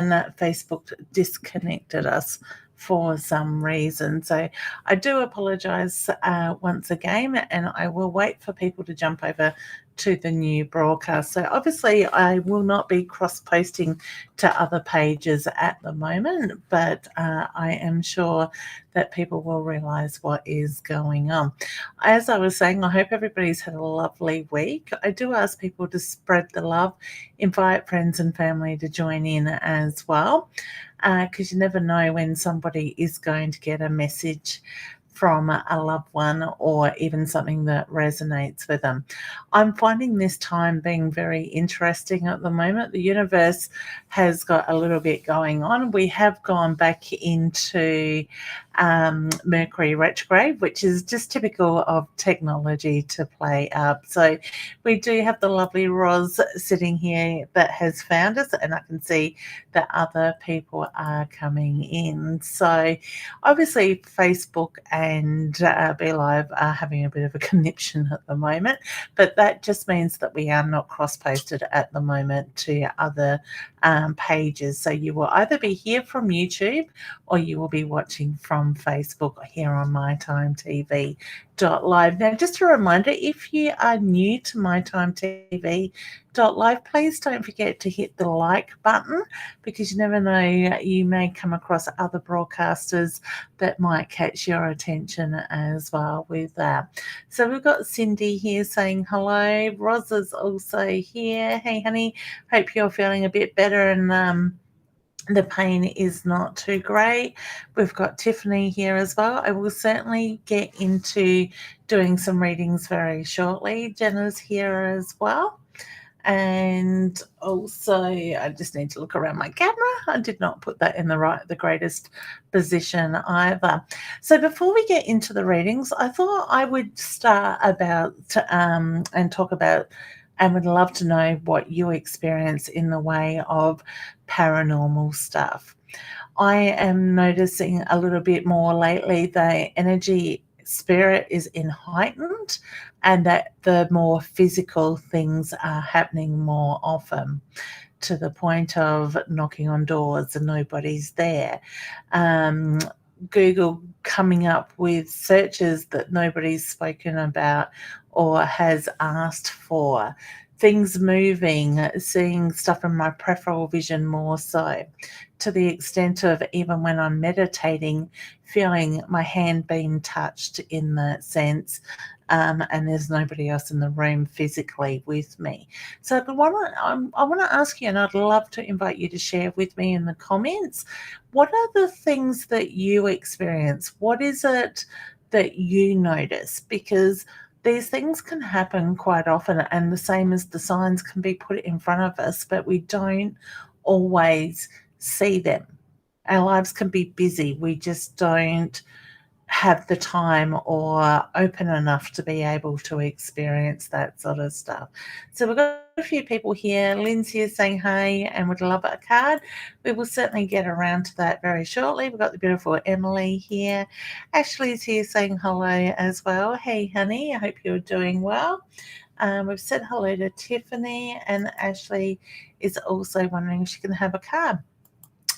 Facebook disconnected us for some reason. So I do apologise once again, and I will wait for people to jump over to the new broadcast. So obviously I will not be cross-posting to other pages at the moment, but I am sure that people will realise what is going on. As I was saying, I hope everybody's had a lovely week. I do ask people to spread the love, invite friends and family to join in as well, because you never know when somebody is going to get a message from a loved one or even something that resonates with them. I'm finding this time being very interesting at the moment. The universe has got a little bit going on. We have gone back into Mercury retrograde, which is just typical of technology to play up. So we do have the lovely Roz sitting here that has found us, and I can see that other people are coming in. So obviously Facebook and Be Live are having a bit of a connection at the moment, but that just means that we are not cross-posted at the moment to other pages. So you will either be here from YouTube or you will be watching from Facebook here on mytimetv.live. Now, just a reminder, if you are new to mytimetv.live, please don't forget to hit the like button, because you never know, you may come across other broadcasters that might catch your attention as well with that. So we've got Cindy here saying hello. Roz is also here. Hey, honey, hope you're feeling a bit better and the pain is not too great. We've got Tiffany here as well. I will certainly get into doing some readings very shortly. Jenna's here as well. And also, I just need to look around my camera. I did not put that in the greatest position either. So before we get into the readings, I thought I would start about and talk about, and would love to know what you experience in the way of paranormal stuff. I am noticing a little bit more lately the energy spirit is in heightened, and that the more physical things are happening more often, to the point of knocking on doors and nobody's there. Google coming up with searches that nobody's spoken about or has asked for, things moving, seeing stuff in my peripheral vision more so, to the extent of even when I'm meditating, feeling my hand being touched in the sense, and there's nobody else in the room physically with me. So I want to ask you, and I'd love to invite you to share with me in the comments, what are the things that you experience? What is it that you notice? Because these things can happen quite often, and the same as the signs can be put in front of us, but we don't always see them. Our lives can be busy. We just don't have the time or open enough to be able to experience that sort of stuff. So we've got a few people here. Lindsay is saying hey and would love a card. We will certainly get around to that very shortly. We've got the beautiful Emily here. Ashley's here saying hello as well. Hey honey, I hope you're doing well. We've said hello to Tiffany, and Ashley is also wondering if she can have a card.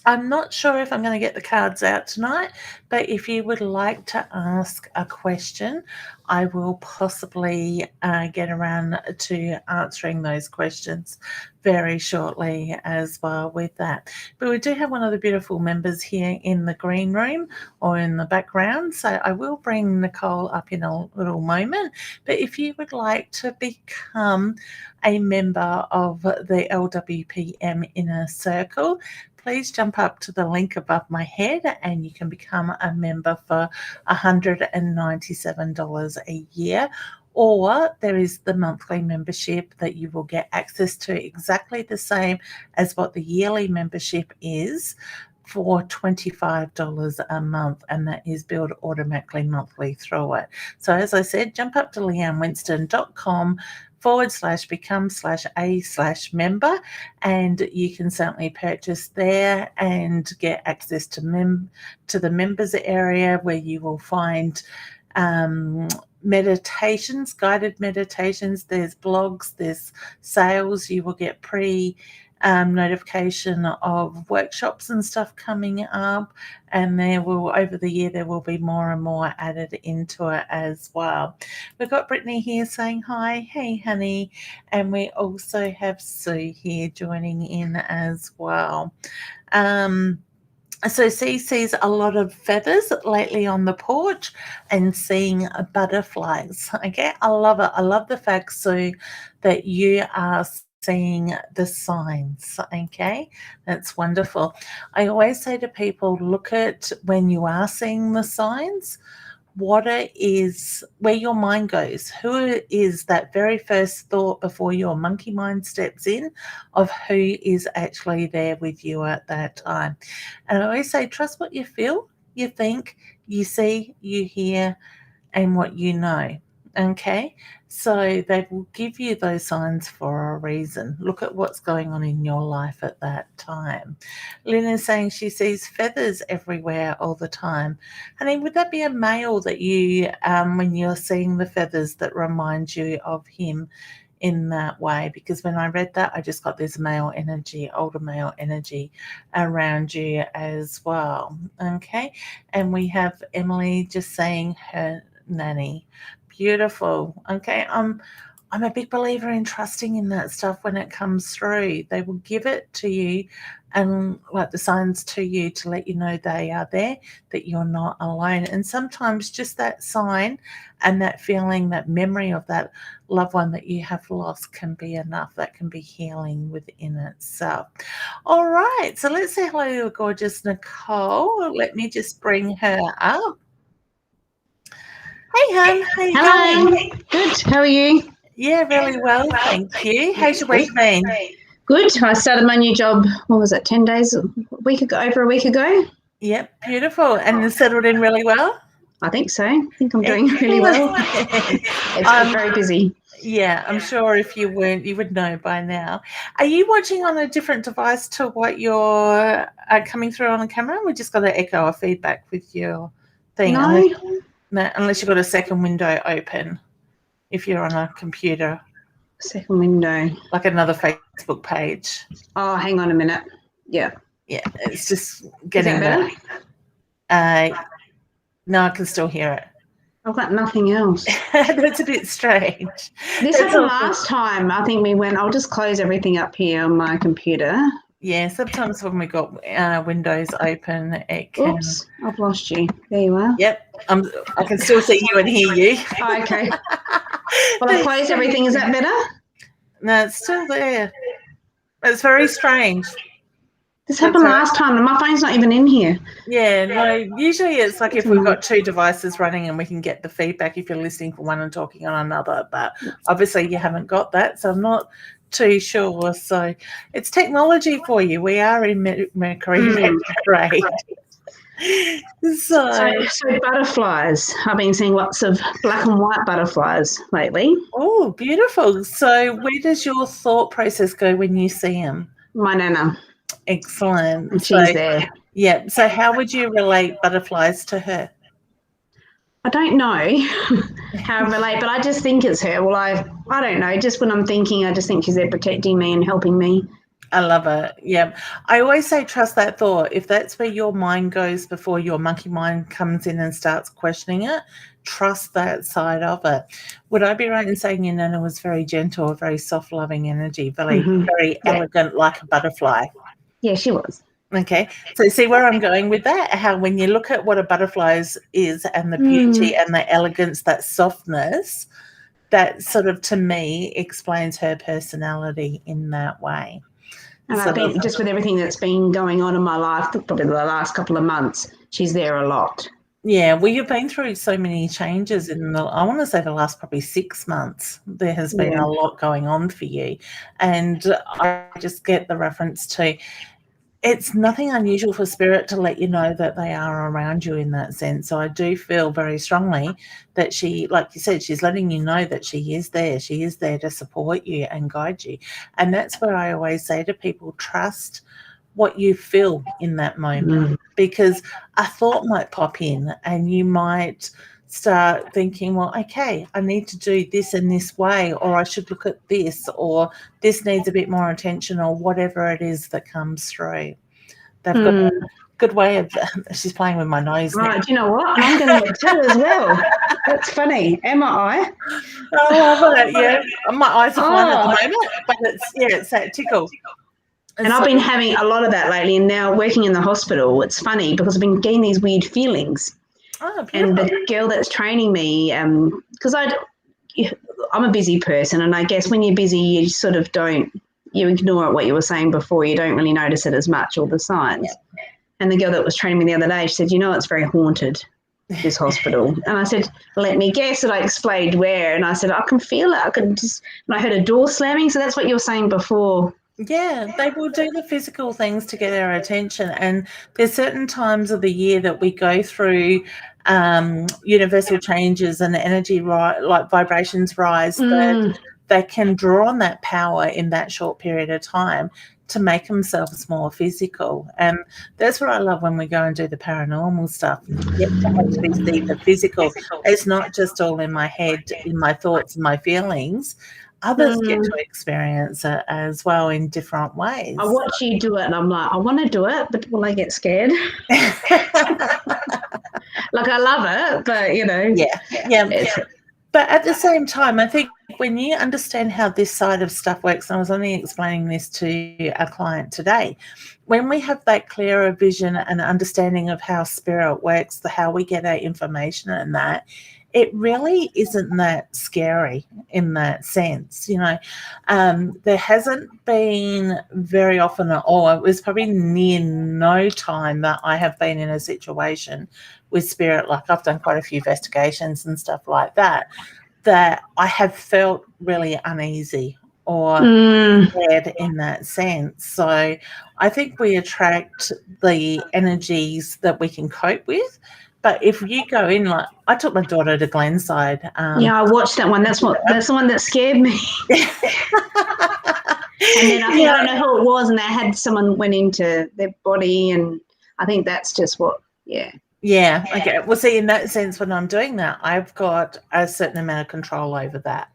I'm not sure if I'm going to get the cards out tonight, but if you would like to ask a question, I will possibly get around to answering those questions very shortly as well with that. But we do have one of the beautiful members here in the green room or in the background, so I will bring Nicole up in a little moment. But if you would like to become a member of the LWPM Inner Circle, please jump up to the link above my head and you can become a member for $197 a year. Or there is the monthly membership that you will get access to exactly the same as what the yearly membership is, for $25 a month, and that is billed automatically monthly through it. So as I said, jump up to leannewinston.com/become/a/member, and you can certainly purchase there and get access to the members area, where you will find meditations, guided meditations. There's blogs, there's sales. You will get notification of workshops and stuff coming up, and over the year there will be more and more added into it as well. We've got Brittany here saying hi. Hey honey. And we also have Sue here joining in as well. So C sees a lot of feathers lately on the porch and seeing butterflies. Okay, I love it. I love the fact, Sue, that you are seeing the signs. Okay, that's wonderful. I always say to people, look at when you are seeing the signs, what it is, where your mind goes, who is that very first thought before your monkey mind steps in of who is actually there with you at that time. And I always say, trust what you feel, you think, you see, you hear, and what you know. Okay, so they will give you those signs for a reason. Look at what's going on in your life at that time. Lynn is saying she sees feathers everywhere all the time. Honey, would that be a male that you, when you're seeing the feathers, that reminds you of him in that way? Because when I read that, I just got this male energy, older male energy around you as well. Okay, and we have Emily just saying her nanny. Beautiful. Okay, I'm a big believer in trusting in that stuff when it comes through. They will give it to you, and like the signs to you, to let you know they are there, that you're not alone. And sometimes just that sign and that feeling, that memory of that loved one that you have lost can be enough. That can be healing within itself. All right, so let's say hello to gorgeous Nicole. Let me just bring her up. Hey, hon. How you going? Good. How are you? Yeah, really well, thank you. How's your week been? Good. I started my new job, what was it, 10 days, a week ago, over a week ago? Yep, beautiful. And settled in really well? I think so. I think I'm doing really well. It's very busy. Yeah, I'm sure if you weren't, you would know by now. Are you watching on a different device to what you're coming through on the camera? We just got an echo or feedback with your thing. No, unless you've got a second window open, if you're on a computer. Second window. Like another Facebook page. Oh, hang on a minute. Yeah. Yeah, it's just getting Is that better? No, I can still hear it. I've got nothing else. That's a bit strange. This happened last time. I think we went, I'll just close everything up here on my computer. Yeah, sometimes when we got windows open, it can... Oops, I've lost you. There you are. Yep, I can still see you and hear you. Oh, okay. Well, I've closed everything. Is that better? No, it's still there. It's very strange. This happened last time and my phone's not even in here. Yeah, no, usually it's like if we've got two devices running and we can get the feedback if you're listening for one and talking on another, but obviously you haven't got that, so I'm not too sure. So it's technology for you. We are in Mercury retrograde. So butterflies. I've been seeing lots of black and white butterflies lately. Oh, beautiful. So where does your thought process go when you see them? My nana. Excellent. And she's there. Yeah. So how would you relate butterflies to her? I don't know how I relate, but I just think it's her. Well, I don't know. Just when I'm thinking, I just think she's there protecting me and helping me. I love it. Yeah. I always say trust that thought. If that's where your mind goes before your monkey mind comes in and starts questioning it, trust that side of it. Would I be right in saying your nana was very gentle, very soft, loving energy, very elegant, like a butterfly? Yeah, she was. Okay. So see where I'm going with that? How when you look at what a butterfly is and the beauty and the elegance, that softness, that sort of, to me, explains her personality in that way. And I think just with everything that's been going on in my life, probably the last couple of months, she's there a lot. Yeah, well, you've been through so many changes in I want to say the last probably 6 months. There has been a lot going on for you. And I just get the reference to, it's nothing unusual for spirit to let you know that they are around you in that sense. So I do feel very strongly that she, like you said, she's letting you know that she is there. She is there to support you and guide you. And that's where I always say to people, trust what you feel in that moment, because a thought might pop in and you might start thinking, well, okay, I need to do this in this way, or I should look at this, or this needs a bit more attention, or whatever it is that comes through. They've got a good way of, she's playing with my nose now. Right, do you know what? I'm getting it too as well. That's funny. Am I? I love it, yeah. My eyes are fine at the moment, but it's that tickle. And I've been having a lot of that lately, and now working in the hospital, it's funny because I've been getting these weird feelings. Oh, and the girl that's training me, because I'm a busy person, and I guess when you're busy, you sort of you ignore what you were saying before. You don't really notice it as much, all the signs. Yeah. And the girl that was training me the other day, she said, it's very haunted, this hospital. And I said, let me guess. And I explained where, and I said, I can feel it. And I heard a door slamming. So that's what you were saying before. Yeah, they will do the physical things to get our attention. And there's certain times of the year that we go through universal changes and energy, like vibrations rise, that they can draw on that power in that short period of time to make themselves more physical. And that's what I love when we go and do the paranormal stuff. You get to actually see the physical. It's not just all in my head, in my thoughts and my feelings. Others get to experience it as well in different ways. I watch you do it and I'm like, I want to do it, but will I get scared? Like, I love it, but, Yeah. But at the same time, I think when you understand how this side of stuff works, and I was only explaining this to a client today, when we have that clearer vision and understanding of how spirit works, how we get our information and that, it really isn't that scary in that sense. There hasn't been very often at all. It was probably near no time that I have been in a situation with spirit, like I've done quite a few investigations and stuff like that I have felt really uneasy or scared in that sense. So I think we attract the energies that we can cope with. But if you go in, like I took my daughter to Glenside. I watched that one. That's the one that scared me. And then I don't know who it was, and they had someone went into their body, and I think that's just what. Yeah. Okay. Well, see, in that sense, when I'm doing that, I've got a certain amount of control over that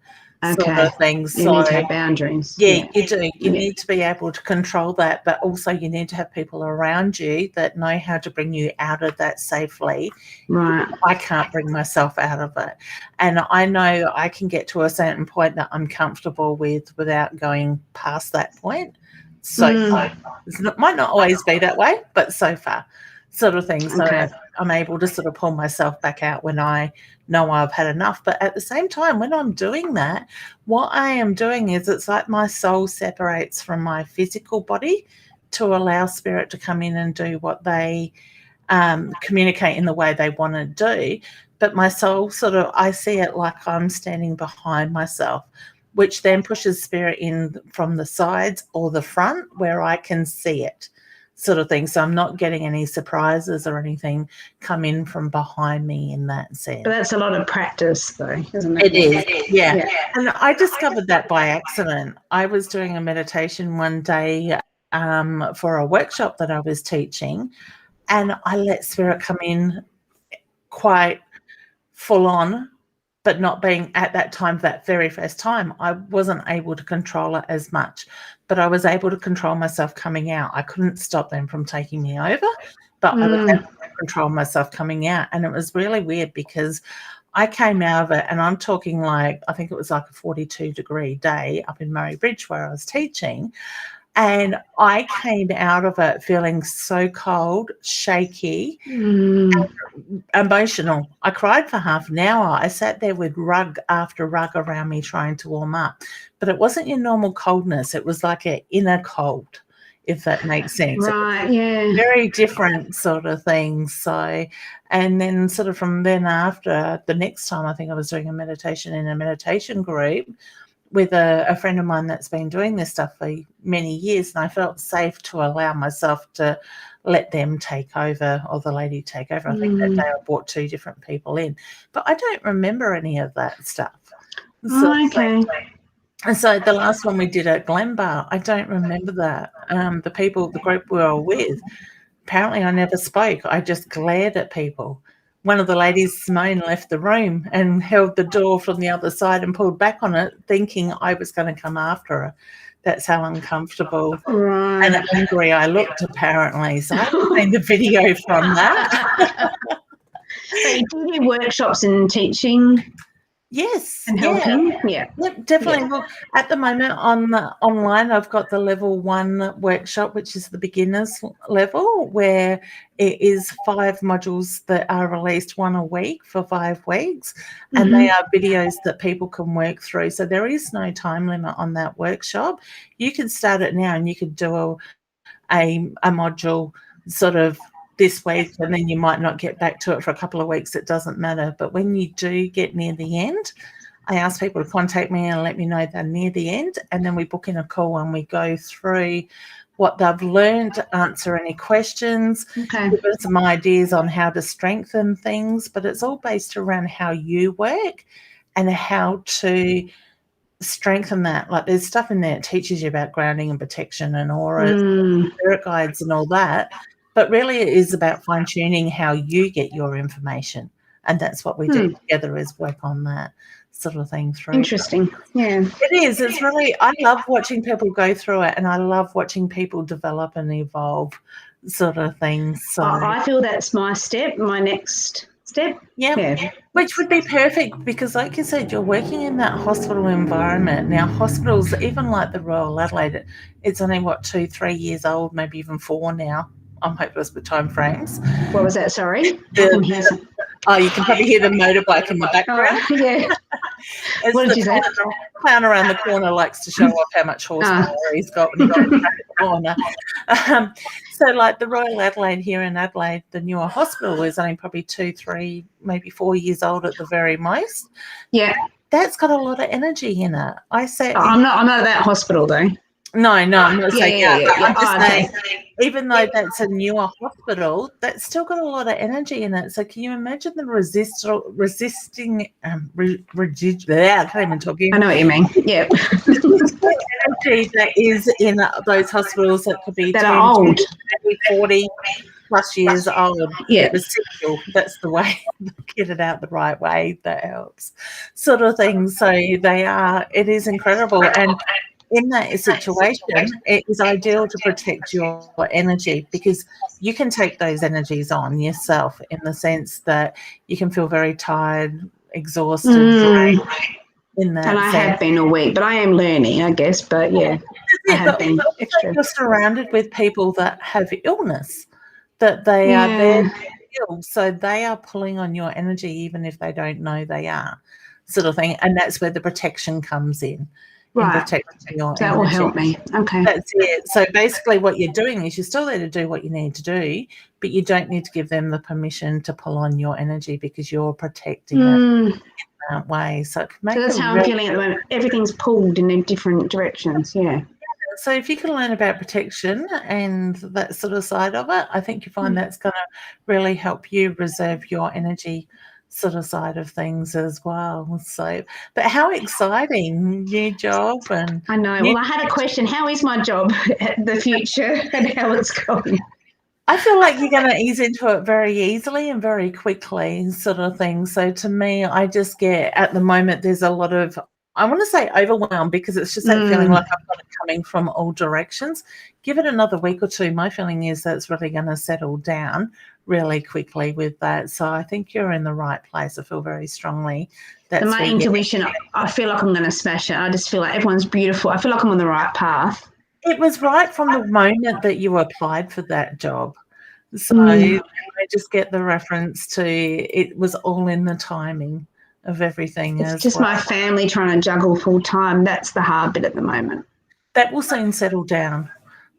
sort of thing. You need to have boundaries. Yeah, you do. You need to be able to control that, but also you need to have people around you that know how to bring you out of that safely. Right. I can't bring myself out of it. And I know I can get to a certain point that I'm comfortable with without going past that point. So far. It might not always be that way, but so far. Sort of thing. So I'm able to sort of pull myself back out when I know I've had enough. But at the same time, when I'm doing that, what I am doing is it's like my soul separates from my physical body to allow spirit to come in and do what they communicate in the way they want to do. But my soul I see it like I'm standing behind myself, which then pushes spirit in from the sides or the front where I can see it. Sort of thing. So I'm not getting any surprises or anything come in from behind me in that sense. But that's a lot of practice though, isn't it? It is, yeah. And I discovered that by accident. I was doing a meditation one day for a workshop that I was teaching, and I let spirit come in quite full on, but not being at that time, that very first time, I wasn't able to control it as much, but I was able to control myself coming out. I couldn't stop them from taking me over, but I was able to control myself coming out. And it was really weird because I came out of it, and I'm talking like, I think it was like a 42-degree day up in Murray Bridge where I was teaching. And I came out of it feeling so cold, shaky, and emotional. I cried for half an hour. I sat there with rug after rug around me trying to warm up. But it wasn't your normal coldness. It was like an inner cold, if that makes sense. Right, yeah. Very different sort of thing. So, and then sort of from then after, the next time I think I was doing a meditation in a meditation group with a friend of mine that's been doing this stuff for many years, and I felt safe to allow myself to let them take over, or the lady take over. I think that day I brought 2 different people in, but I don't remember any of that stuff. Okay. And so the last one we did at Glenbar, I don't remember that. The group we were with, apparently I never spoke. I just glared at people one of the ladies, Simone, left the room and held the door from the other side and pulled back on it, thinking I was going to come after her. That's how uncomfortable and angry I looked, apparently. So I haven't seen the video from that. So you do workshops and teaching? Yes. And helping? Yeah. Yep, definitely. Yeah. Look, at the moment online, I've got the level 1 workshop, which is the beginners level, where it is 5 modules that are released 1 a week for 5 weeks. And they are videos that people can work through. So there is no time limit on that workshop. You can start it now and you could do a module sort of this week, and then you might not get back to it for a couple of weeks. It doesn't matter. But when you do get near the end, I ask people to contact me and let me know they're near the end, and then we book in a call and we go through what they've learned, answer any questions, give us some ideas on how to strengthen things. But it's all based around how you work and how to strengthen that. Like, there's stuff in there that teaches you about grounding and protection and auras, spirit guides and all that. But really it is about fine-tuning how you get your information. And that's what we do together, is work on that sort of thing through. Interesting. Yeah. It is. It's really, I love watching people go through it, and I love watching people develop and evolve sort of things. So I feel that's my next step. Yeah. Which would be perfect because, like you said, you're working in that hospital environment. Now, hospitals, even like the Royal Adelaide, it's only, 2-3 years old, maybe even 4 now. I'm hopeless with time frames. What was that? Sorry? You can probably hear the motorbike in the background. Oh, yeah. What did you say? Clown around the corner likes to show off how much horsepower he's got when he goes around the corner. So like the Royal Adelaide here in Adelaide, the newer hospital is only probably 2, 3, maybe 4 years old at the very most. Yeah. That's got a lot of energy in it. I'm not at that hospital though. No, I'm not saying that. I'm just saying, okay. even though that's a newer hospital, that's still got a lot of energy in it. So can you imagine the resisting I can't even talk. I know what you mean. Yeah. Energy that is in those hospitals that could be that are old, 40 plus years old. Yeah. Residual. That's the way, get it out the right way. That helps, sort of thing. So it is incredible. And in that situation, it is ideal to protect your energy, because you can take those energies on yourself, in the sense that you can feel very tired, exhausted, drained in that and I sense. have been a week, but I am learning, I guess. But yeah, I have been extra. You're surrounded with people that have illness, that they are there ill, so they are pulling on your energy even if they don't know they are, sort of thing. And that's where the protection comes in. Right. That will help me. Okay. That's it. So basically what you're doing is you're still there to do what you need to do, but you don't need to give them the permission to pull on your energy, because you're protecting it in that way. So that's how I'm feeling at the moment. Everything's pulled in different directions. Yeah. So if you can learn about protection and that sort of side of it, I think you find that's going to really help you reserve your energy sort of side of things as well. So, but how exciting, new job. And I know. Well, I had a question. How is my job at the future and how it's going? I feel like you're going to ease into it very easily and very quickly, sort of thing. So to me, I just get, at the moment, there's a lot of, I want to say overwhelmed, because it's just that feeling like I've got it coming from all directions. Give it another week or two. My feeling is that it's really going to settle down really quickly with that. So I think you're in the right place. I feel very strongly. That's my intuition, I feel like I'm going to smash it. I just feel like everyone's beautiful. I feel like I'm on the right path. It was right from the moment that you applied for that job. So I just get the reference to, it was all in the timing of everything. It's just my family trying to juggle full time. That's the hard bit at the moment. That will soon settle down,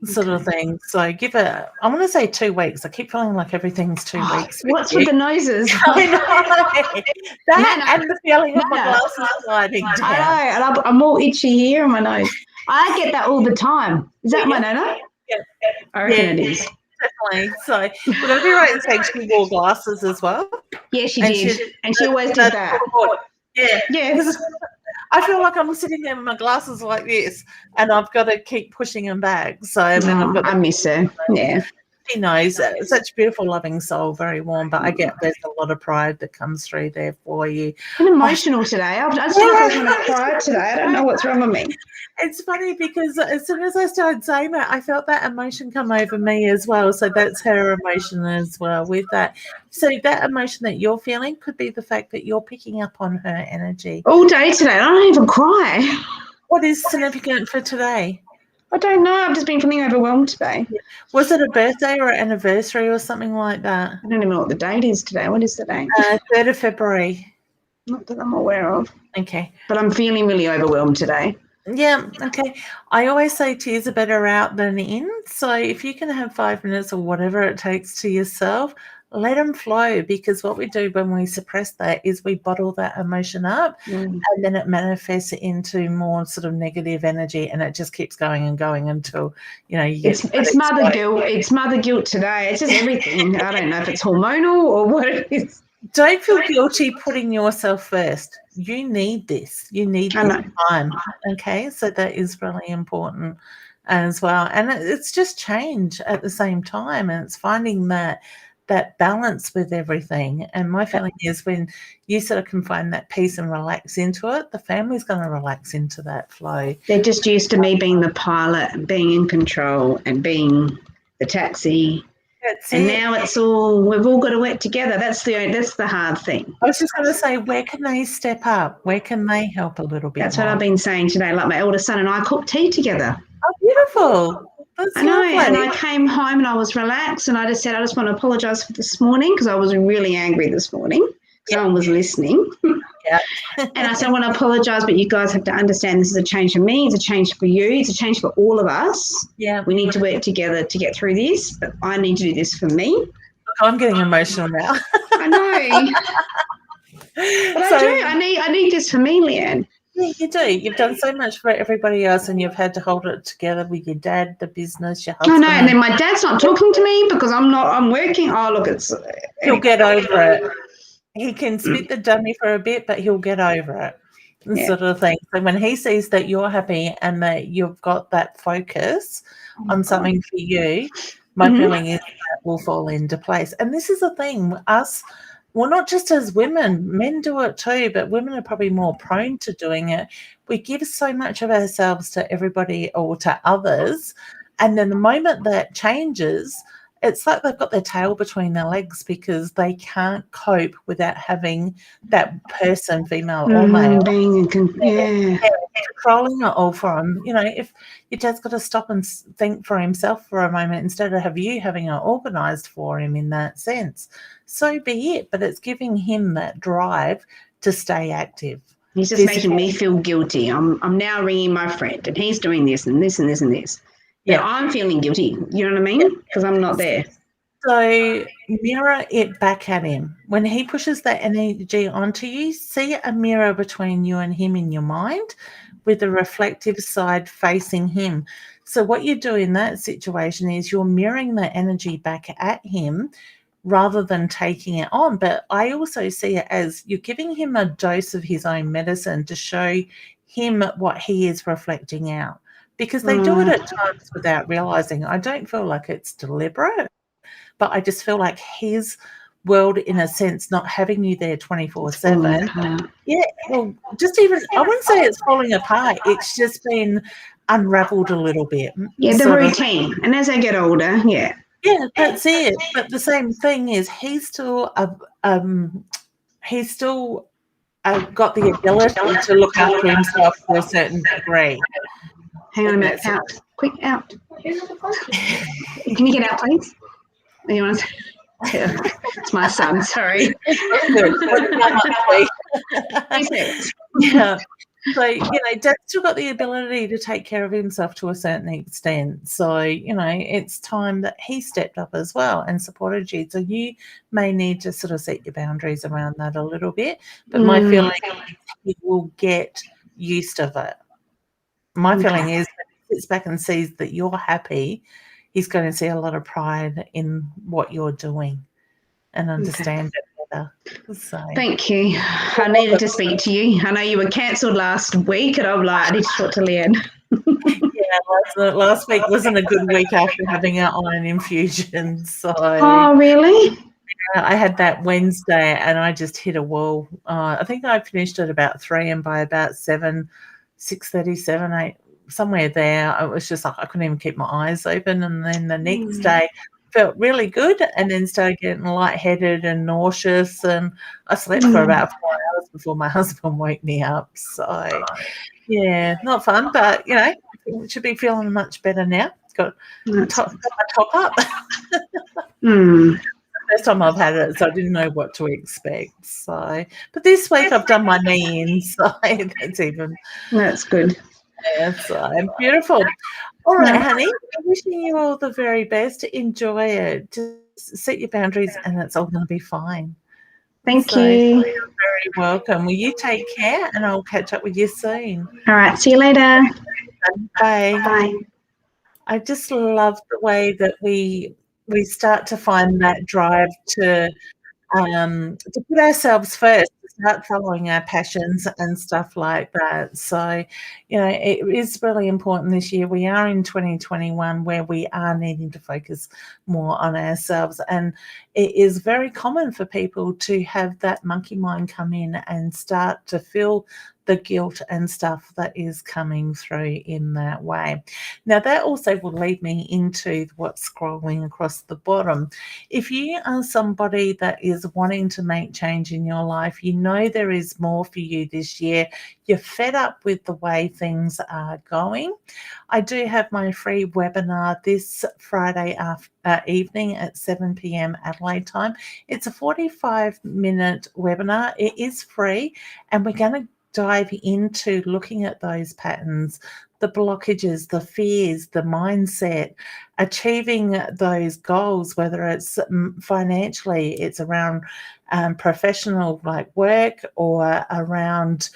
sort of thing. So give it, I want to say 2 weeks. I keep feeling like everything's 2 weeks. What's with the noses? I know. That and the feeling of my glasses sliding down. I know, and I'm all itchy here in my nose. I get that all the time. Is that my nana? Yeah. I reckon it is. Definitely. So would I be right in saying she wore glasses as well? Yeah, she did. And she always did that. Yeah. Yes. I feel like I'm sitting there with my glasses like this, and I've got to keep pushing them back. So and then I've got I miss her. Yeah. She knows. Such a beautiful, loving soul, very warm. But I get there's a lot of pride that comes through there for you. I'm emotional today. I just feel like I was going to cry today. I don't know what's wrong with me. It's funny because as soon as I started saying that, I felt that emotion come over me as well. So that's her emotion as well with that. So that emotion that you're feeling could be the fact that you're picking up on her energy. All day today. I don't even cry. What is significant for today? I don't know. I've just been feeling overwhelmed today. Was it a birthday or an anniversary or something like that? I don't even know what the date is today. What is the date? 3rd of February. Not that I'm aware of. Okay. But I'm feeling really overwhelmed today. Yeah, okay. I always say tears are better out than in. So if you can have 5 minutes or whatever it takes to yourself, let them flow, because what we do when we suppress that is we bottle that emotion up and then it manifests into more sort of negative energy, and it just keeps going and going until, you get it's mother guilt. It's mother guilt today. It's just everything. I don't know if it's hormonal or what it is. Don't feel guilty putting yourself first. You need this. You need this time. Okay, so that is really important as well. And it's just change at the same time, and it's finding that balance with everything. And my feeling is when you sort of can find that peace and relax into it, the family's going to relax into that flow. They're just used to me being the pilot and being in control and being the taxi. Now it's all, we've all got to work together. That's the hard thing. I was just going to say, where can they step up? Where can they help a little bit? That's what I've been saying today. Like my eldest son and I cooked tea together. Oh, beautiful. I know, and I came home and I was relaxed, and I just said, I just want to apologise for this morning because I was really angry this morning. No one was listening. And I said, I want to apologise, but you guys have to understand this is a change for me, it's a change for you, it's a change for all of us. Yeah. We need to work together to get through this, but I need to do this for me. Look, I'm getting emotional now. I know. But I need this for me, Leanne. Yeah, you do. You've done so much for everybody else, and you've had to hold it together with your dad, the business, your husband. I know, and then my dad's not talking to me because I'm working. Oh, look, he'll get over it. He can spit the dummy for a bit, but he'll get over it, sort of thing. So when he sees that you're happy and that you've got that focus on something for you, my feeling is that will fall into place. And this is the thing, well, not just as women, men do it too, but women are probably more prone to doing it. We give so much of ourselves to everybody or to others, and then the moment that changes, it's like they've got their tail between their legs because they can't cope without having that person, female or male, controlling it all for them. If your dad's got to stop and think for himself for a moment instead of have you having it organised for him in that sense, so be it. But it's giving him that drive to stay active. He's just making me feel guilty. I'm now ringing my friend and he's doing this and this and this and this. Yeah, I'm feeling guilty. You know what I mean? Because I'm not there. So mirror it back at him. When he pushes that energy onto you, see a mirror between you and him in your mind with the reflective side facing him. So what you do in that situation is you're mirroring that energy back at him rather than taking it on. But I also see it as you're giving him a dose of his own medicine to show him what he is reflecting out. Because they do it at times without realising. I don't feel like it's deliberate, but I just feel like his world, in a sense, not having you there 24/7. Yeah, well, just even, I wouldn't say it's falling apart. It's just been unravelled a little bit. Yeah, the routine. And as I get older, Yeah, that's it. But the same thing is he's still got the ability to look after himself to a certain degree. Hang on a minute. Out. Quick, out. Can you get out, please? You want to? Yeah. It's my son. Sorry. Yeah. So, Dad's still got the ability to take care of himself to a certain extent. So, it's time that he stepped up as well and supported you. So you may need to sort of set your boundaries around that a little bit. But my feeling is he will get used to it. My feeling is when he sits back and sees that you're happy, he's going to see a lot of pride in what you're doing and understand it better. So. Thank you. I needed to speak to you. I know you were cancelled last week and I'm like, I need to talk to Leanne. Yeah, last week wasn't a good week after having our iron infusion. So Oh, really? I had that Wednesday and I just hit a wall. I think I finished at about 3, and by about 7, 6:30, 7, 8, somewhere there, I was just like I couldn't even keep my eyes open. And then the next day felt really good, and then started getting lightheaded and nauseous, and I slept for about 4 hours before my husband woke me up. So yeah, not fun, but should be feeling much better now. Got my top up. First time I've had it, so I didn't know what to expect. So, but this week I've done my knee in, so that's good. Yeah, so beautiful. All right, honey, I'm wishing you all the very best. Enjoy it. Just set your boundaries, and it's all going to be fine. Thank you. You're very welcome. Well, you take care, and I'll catch up with you soon. All right, see you later. Bye. Bye. I just love the way that we start to find that drive to put ourselves first, to start following our passions and stuff like that. So, it is really important this year. We are in 2021 where we are needing to focus more on ourselves. And it is very common for people to have that monkey mind come in and start to feel the guilt and stuff that is coming through in that way. Now, that also will lead me into what's scrolling across the bottom. If you are somebody that is wanting to make change in your life, you know there is more for you this year, you're fed up with the way things are going, I do have my free webinar this Friday evening at 7 p.m. Adelaide time. It's a 45-minute webinar. It is free, and we're going to dive into looking at those patterns, the blockages, the fears, the mindset, achieving those goals, whether it's financially, it's around professional like work, or around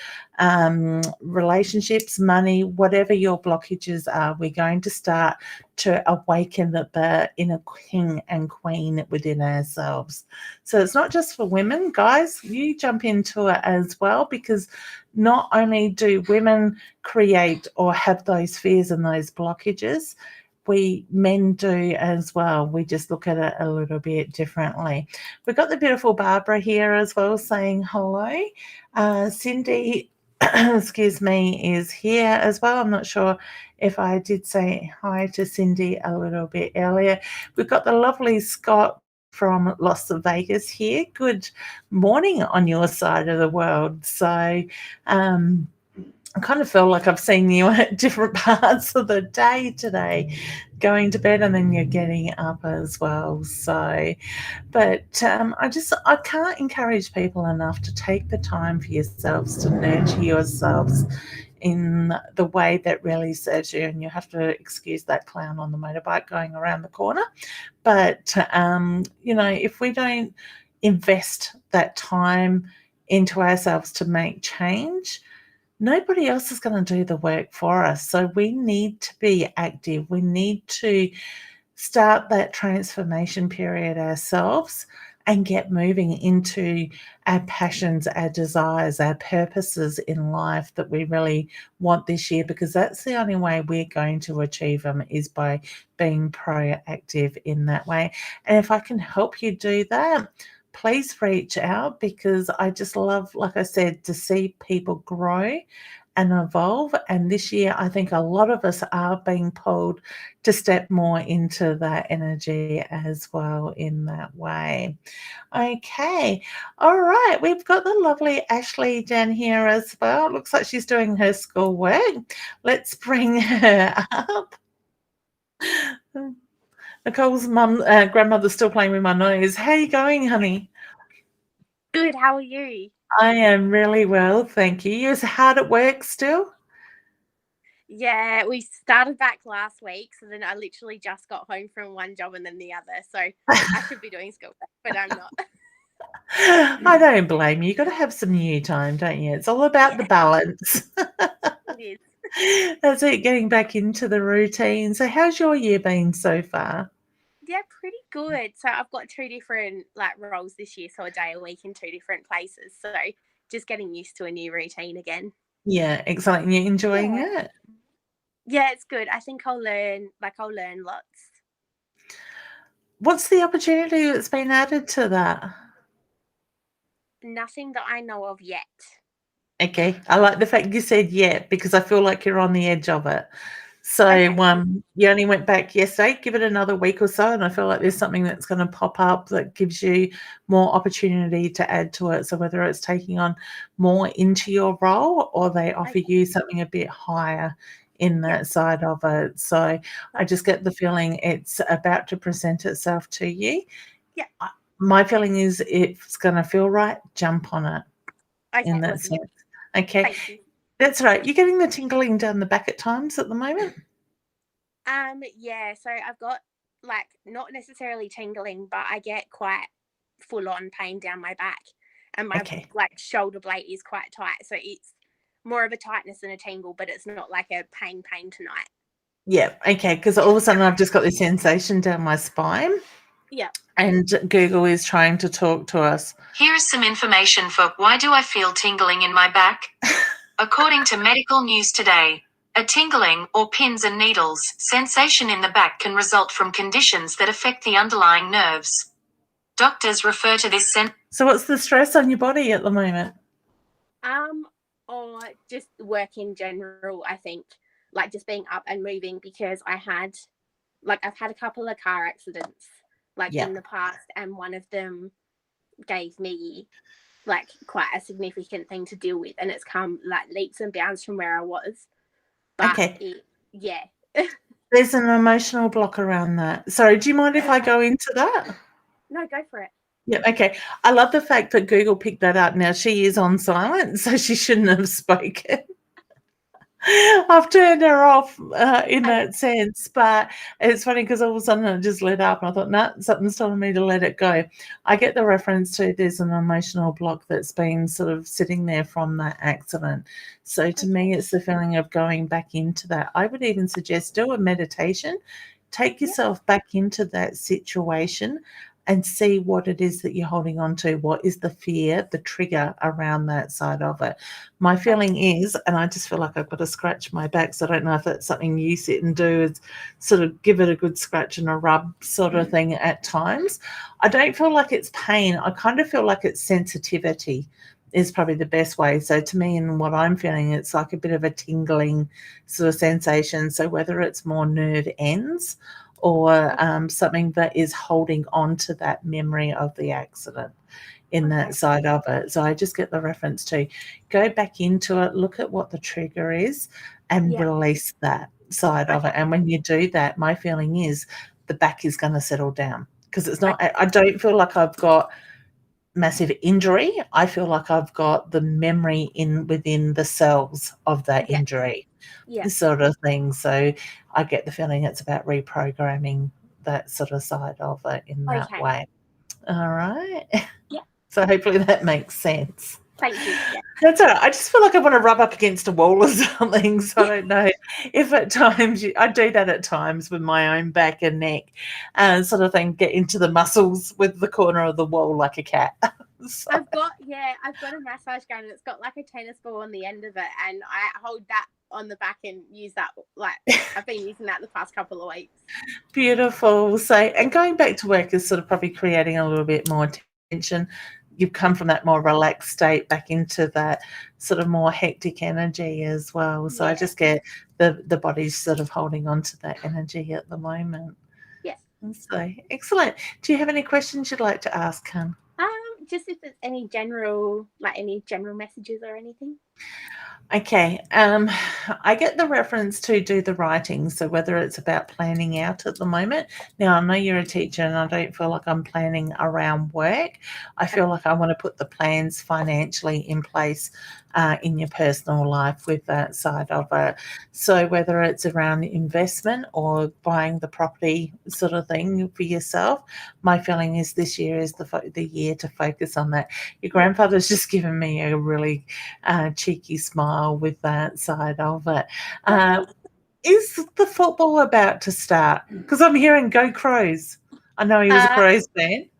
relationships, money, whatever your blockages are. We're going to start to awaken the inner king and queen within ourselves. So it's not just for women, guys. You jump into it as well, because not only do women create or have those fears and those blockages, men do as well. We just look at it a little bit differently. We've got the beautiful Barbara here as well saying hello. Cindy, excuse me, is here as well. I'm not sure if I did say hi to Cindy a little bit earlier. We've got the lovely Scott from Las Vegas here. Good morning on your side of the world. So I kind of feel like I've seen you at different parts of the day today, going to bed and then you're getting up as well. So, but I can't encourage people enough to take the time for yourselves, to nurture yourselves in the way that really serves you. And you have to excuse that clown on the motorbike going around the corner. But, if we don't invest that time into ourselves to make change, nobody else is going to do the work for us. So we need to be active. We need to start that transformation period ourselves and get moving into our passions, our desires, our purposes in life that we really want this year, because that's the only way we're going to achieve them, is by being proactive in that way. And if I can help you do that, please reach out, because I just love, like I said, to see people grow and evolve. And this year, I think a lot of us are being pulled to step more into that energy as well in that way. Okay. All right. We've got the lovely Ashley down here as well. Looks like she's doing her schoolwork. Let's bring her up. Nicole's grandmother's still playing with my nose. How are you going, honey? Good. How are you? I am really well, thank you. You're hard at work still? Yeah, we started back last week, so then I literally just got home from one job and then the other. So I should be doing school, but I'm not. I don't blame you. You've got to have some you time, don't you? It's all about the balance. It is. That's it, getting back into the routine. So how's your year been so far? Yeah, pretty good. So I've got 2 different roles this year, so a day a week in 2 different places. So just getting used to a new routine again. Yeah, exciting. You're enjoying it? Yeah, it's good. I think I'll learn lots. What's the opportunity that's been added to that? Nothing that I know of yet. Okay. I like the fact you said "yet" because I feel like you're on the edge of it. So, Okay. you only went back yesterday. Give it another week or so, and I feel like there's something that's gonna pop up that gives you more opportunity to add to it. So whether it's taking on more into your role or they offer Okay. you something a bit higher in Yeah. that side of it. So I just get the feeling it's about to present itself to you. Yeah. My feeling is if it's gonna feel right, jump on it in Okay, that awesome. sense. Okay. Thank you. That's right. You're getting the tingling down the back at times at the moment? Yeah, so I've got like not necessarily tingling, but I get quite full on pain down my back, and my Okay. like shoulder blade is quite tight, so it's more of a tightness than a tingle, but it's not like a pain tonight. Yeah, okay, because all of a sudden I've just got this sensation down my spine, Yeah. and Google is trying to talk to us. Here is some information for why do I feel tingling in my back? According to Medical News Today, a tingling, or pins and needles, sensation in the back can result from conditions that affect the underlying nerves. Doctors refer to this So what's the stress on your body at the moment? Or just work in general, I think. Like just being up and moving, because I've had a couple of car accidents in the past, and one of them gave me like quite a significant thing to deal with, and it's come like leaps and bounds from where I was. But Okay. yeah. There's an emotional block around that. Sorry, do you mind if I go into that? No, go for it. Yeah, okay. I love the fact that Google picked that up. Now, she is on silent, so she shouldn't have spoken. I've turned her off in that sense, but it's funny because all of a sudden it just lit up and I thought, nah, something's telling me to let it go. I get the reference to there's an emotional block that's been sort of sitting there from that accident. So to me, it's the feeling of going back into that. I would even suggest do a meditation, take yourself back into that situation and see what it is that you're holding on to. What is the fear, the trigger around that side of it? My feeling is, and I just feel like I've got to scratch my back, so I don't know if that's something you sit and do, is sort of give it a good scratch and a rub sort of thing at times. I don't feel like it's pain. I kind of feel like it's sensitivity is probably the best way. So to me, and what I'm feeling, it's like a bit of a tingling sort of sensation. So whether it's more nerve ends or something that is holding on to that memory of the accident in that side of it. So I just get the reference to go back into it, look at what the trigger is, and release that side of it. And when you do that, my feeling is the back is going to settle down, because it's not, I don't feel like I've got massive injury. I feel like I've got the memory within the cells of that injury. Sort of thing. So I get the feeling it's about reprogramming that sort of side of it in that way. All right. Yeah. So hopefully that makes sense. Thank you. Yeah. That's all right. I just feel like I want to rub up against a wall or something. So I don't know if at times I do that at times with my own back and neck, sort of thing, get into the muscles with the corner of the wall like a cat. So. I've got a massage gun, and it's got like a tennis ball on the end of it, and I hold that on the back and use that. Like I've been using that the past couple of weeks. Beautiful. So, and going back to work is sort of probably creating a little bit more tension. You've come from that more relaxed state back into that sort of more hectic energy as well. So I just get the body's sort of holding on to that energy at the moment. Yes. So excellent. Do you have any questions you'd like to ask, Hun? Just if there's any general messages or anything. Okay. I get the reference to do the writing. So whether it's about planning out at the moment. Now, I know you're a teacher and I don't feel like I'm planning around work. I feel like I want to put the plans financially in place in your personal life with that side of it. So whether it's around investment or buying the property sort of thing for yourself, my feeling is this year is the year to focus on that. Your grandfather's just given me a really cheeky smile with that side of it. Is the football about to start? Because I'm hearing Go Crows. I know he was a Crows fan.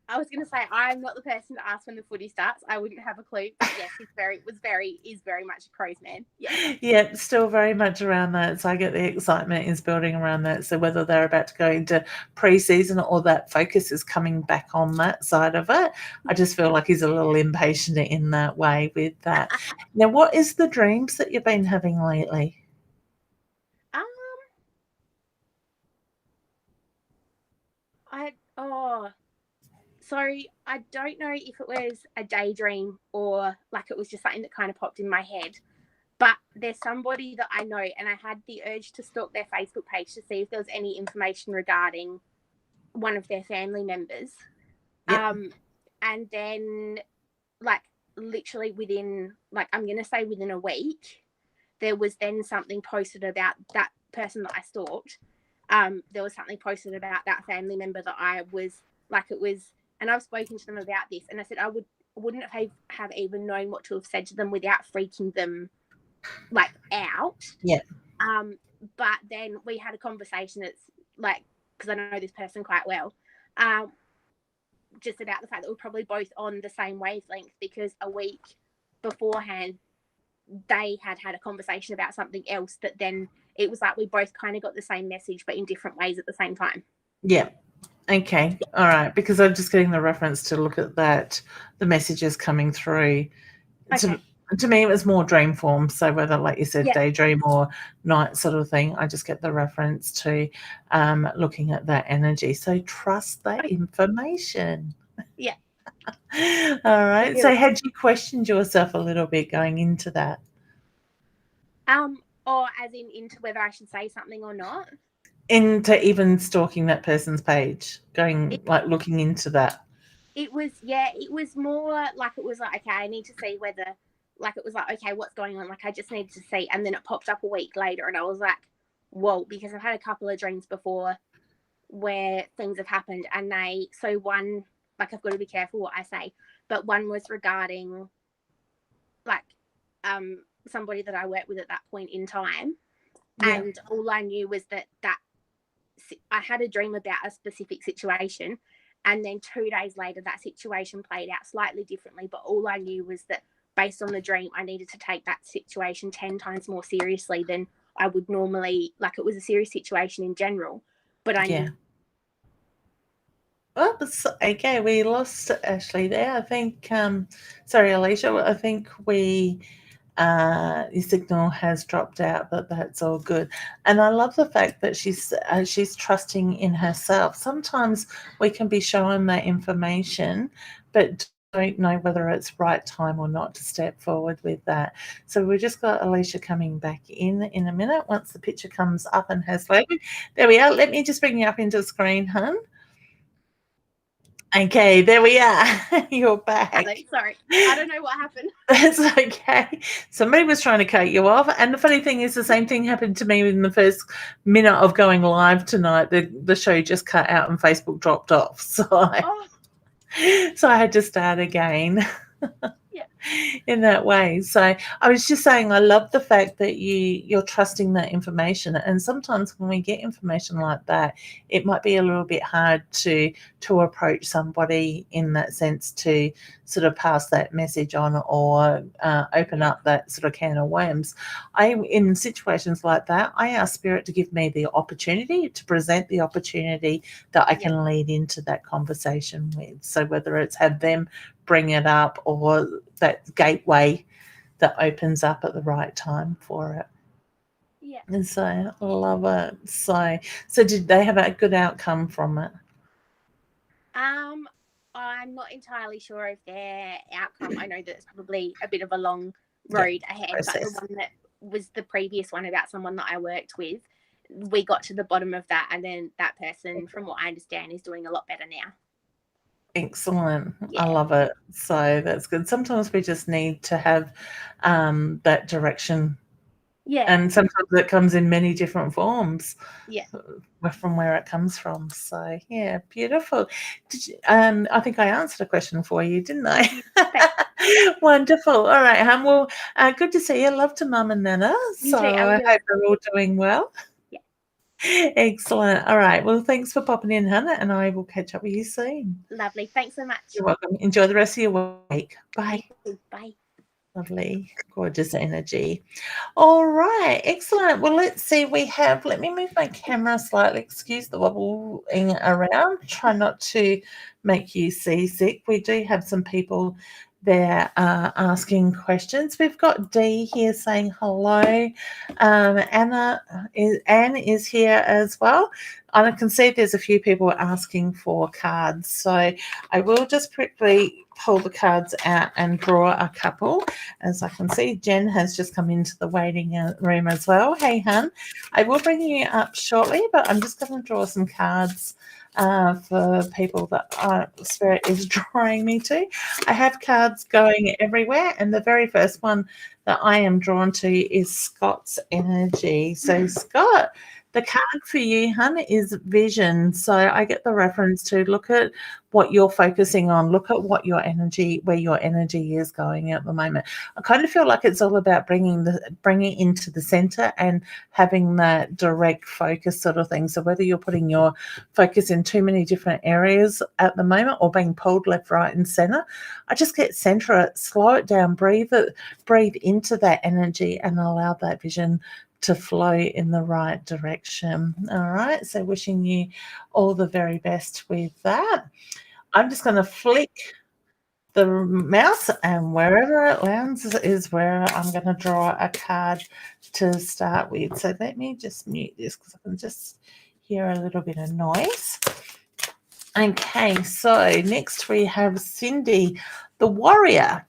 I was going to say I'm not the person to ask when the footy starts. I wouldn't have a clue. But yes, is very much a Crows man. Yeah. Yeah, still very much around that. So I get the excitement is building around that. So whether they're about to go into pre-season or that focus is coming back on that side of it, I just feel like he's a little impatient in that way with that. Now, what is the dreams that you've been having lately? So I don't know if it was a daydream or like it was just something that kind of popped in my head. But there's somebody that I know, and I had the urge to stalk their Facebook page to see if there was any information regarding one of their family members. Yep. And then, like, literally within, like, I'm going to say within a week, there was then something posted about that person that I stalked. There was something posted about that family member that I was, like, it was, and I've spoken to them about this, and I said I wouldn't have even known what to have said to them without freaking them, like, out. Yeah. But then we had a conversation that's, like, because I know this person quite well, just about the fact that we're probably both on the same wavelength, because a week beforehand they had a conversation about something else that then it was like we both kind of got the same message but in different ways at the same time. Yeah. Okay. All right. Because I'm just getting the reference to look at that, the messages coming through. Okay. To me, it was more dream form. So whether, like you said, Yeah. daydream or night sort of thing, I just get the reference to looking at that energy. So trust that information. Yeah. All right. So had you questioned yourself a little bit going into that? Or as into whether I should say something or not? Into even stalking that person's page, looking into that. It was more like it was like, okay, I need to see whether, like, it was like, okay, what's going on? Like, I just needed to see. And then it popped up a week later and I was like, whoa, because I've had a couple of dreams before where things have happened. And one, like, I've got to be careful what I say, but one was regarding, like, somebody that I worked with at that point in time. Yeah. And all I knew was that I had a dream about a specific situation. And then 2 days later, that situation played out slightly differently. But all I knew was that based on the dream, I needed to take that situation 10 times more seriously than I would normally. Like, it was a serious situation in general. But I knew. Well, okay, we lost Ashley there. I think, sorry, Alicia, I think your signal has dropped out, but that's all good. And I love the fact that she's trusting in herself. Sometimes we can be shown that information, but don't know whether it's right time or not to step forward with that. So we've just got Alicia coming back in a minute once the picture comes up and has loaded. There we are. Let me just bring you up into the screen, hun. Okay, there we are. You're back. Sorry, I don't know what happened. That's okay. Somebody was trying to cut you off. And the funny thing is the same thing happened to me in the first minute of going live tonight. The show just cut out and Facebook dropped off. So I had to start again. In that way. So I was just saying, I love the fact that you're trusting that information. And sometimes when we get information like that, it might be a little bit hard to approach somebody in that sense to sort of pass that message on or open up that sort of can of worms. In situations like that, I ask Spirit to give me the opportunity to present the opportunity that I can lead into that conversation with. So whether it's have them bring it up or that gateway that opens up at the right time for it. Yeah. And so I love it. So did they have a good outcome from it? I'm not entirely sure of their outcome. I know that it's probably a bit of a long road ahead, but the one that was the previous one about someone that I worked with, we got to the bottom of that, and then that person, from what I understand, is doing a lot better now. Excellent. I love it. So that's good. Sometimes we just need to have that direction. Yeah. And sometimes it comes in many different forms. Yeah. From where it comes from. So yeah, beautiful. I think I answered a question for you, didn't I? Wonderful. All right, hon. Well, good to see you. Love to Mum and Nana. So I hope they're all doing well. Yeah. Excellent. All right. Well, thanks for popping in, Hannah, and I will catch up with you soon. Lovely. Thanks so much. You're welcome. Enjoy the rest of your week. Bye. Bye. Lovely, gorgeous energy. All right, excellent. Well, let's see. Let me move my camera slightly. Excuse the wobbling around. Try not to make you seasick. We do have some people there asking questions. We've got Dee here saying hello. Anne is here as well. And I can see there's a few people asking for cards. So I will just quickly pull the cards out and draw a couple. As I can see, Jen has just come into the waiting room as well. Hey, hun. I will bring you up shortly, but I'm just going to draw some cards for people that Spirit is drawing me to. I have cards going everywhere, and the very first one that I am drawn to is Scott's energy. So, Scott, the card for you, hun, is vision. So I get the reference to look at what you're focusing on, look at where your energy is going at the moment. I kind of feel like it's all about bringing into the center and having that direct focus sort of thing. So whether you're putting your focus in too many different areas at the moment or being pulled left, right, and center, I just get center it, slow it down, breathe into that energy and allow that vision to flow in the right direction. All right, so wishing you all the very best with that. I'm just going to flick the mouse, and wherever it lands is where I'm going to draw a card to start with. So let me just mute this because I can just hear a little bit of noise. Okay, so next we have Cindy, the warrior.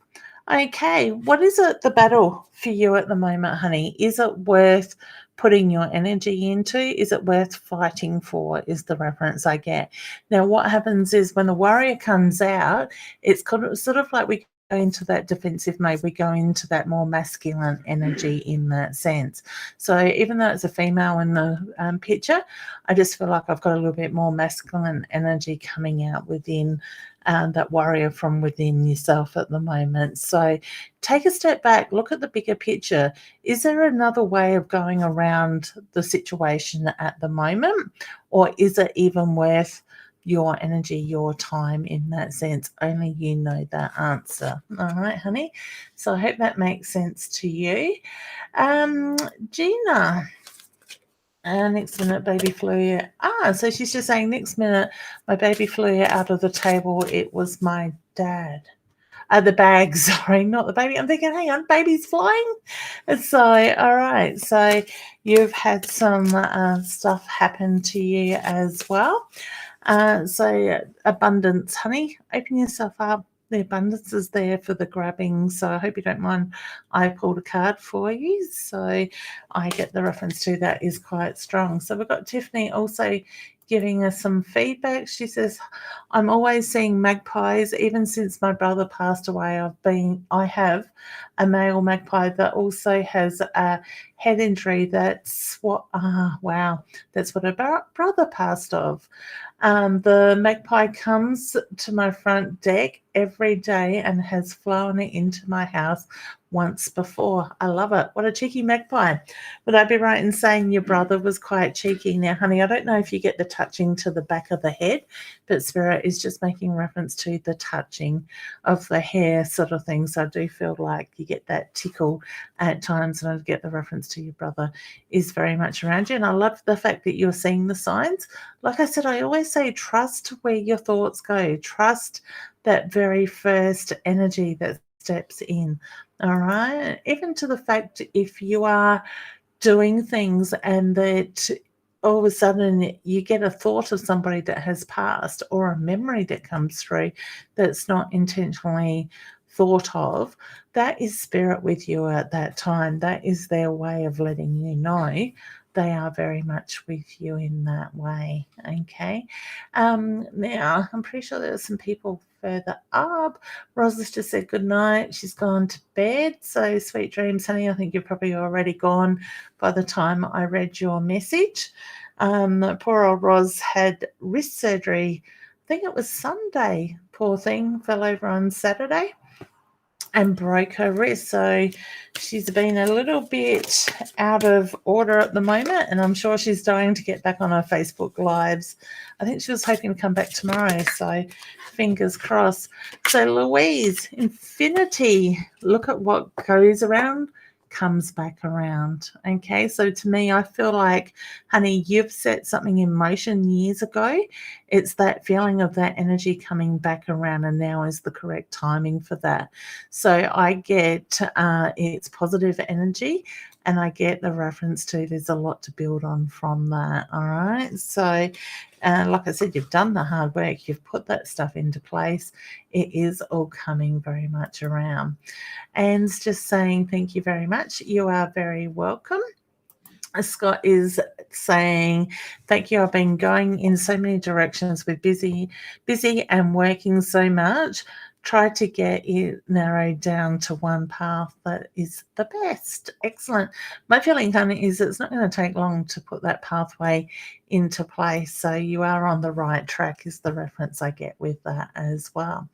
Okay, what is it, the battle for you at the moment, honey? Is it worth putting your energy into? Is it worth fighting for, is the reference I get. Now, what happens is when the warrior comes out, it's sort of like we go into that defensive mode. We go into that more masculine energy in that sense. So even though it's a female in the picture, I just feel like I've got a little bit more masculine energy coming out within that warrior from within yourself at the moment. So take a step back, look at the bigger picture. Is there another way of going around the situation at the moment? Or is it even worth your energy, your time in that sense? Only you know that answer. All right, honey. So I hope that makes sense to you. Gina. Next minute, baby flew. So she's just saying, next minute, my baby flew out of the table. It was my dad. The bag, sorry, not the baby. I'm thinking, hang on, baby's flying. So, all right. So you've had some stuff happen to you as well. So abundance, honey, open yourself up. The abundance is there for the grabbing. So I hope you don't mind. I pulled a card for you. So I get the reference to that is quite strong. So we've got Tiffany also giving us some feedback. She says, I'm always seeing magpies. Even since my brother passed away, I have a male magpie that also has a head injury. That's what a brother passed of. The magpie comes to my front deck every day and has flown into my house once before. I love it. What a cheeky magpie. Would I be right in saying your brother was quite cheeky? Now, honey, I don't know if you get the touching to the back of the head, but Spirit is just making reference to the touching of the hair sort of thing. So I do feel like you get that tickle at times, and I get the reference to your brother is very much around you. And I love the fact that you're seeing the signs. Like I said, I always say trust where your thoughts go. Trust that very first energy that steps in. All right. Even to the fact if you are doing things and that all of a sudden you get a thought of somebody that has passed or a memory that comes through that's not intentionally thought of, that is Spirit with you at that time. That is their way of letting you know they are very much with you in that way. Okay. Now, I'm pretty sure there's some people further up. Rosa's just said good night. She's gone to bed. So sweet dreams, honey. I think you're probably already gone by the time I read your message. Poor old Ros had wrist surgery. I think it was Sunday. Poor thing, fell over on Saturday. and broke her wrist. So she's been a little bit out of order at the moment, and I'm sure she's dying to get back on her Facebook Lives. I think she was hoping to come back tomorrow, so fingers crossed. So Louise, infinity, look at what goes around comes back around. Okay, so to me, I feel like, honey, you've set something in motion years ago. It's that feeling of that energy coming back around, and now is the correct timing for that. So I get it's positive energy, and I get the reference to there's a lot to build on from that. All right, so like I said, you've done the hard work, you've put that stuff into place. It is all coming very much around. And just saying thank you very much. You are very welcome. Scott is saying, thank you. I've been going in so many directions with busy and working so much. Try to get it narrowed down to one path that is the best. Excellent. My feeling, honey, is it's not going to take long to put that pathway into place. So you are on the right track is the reference I get with that as well.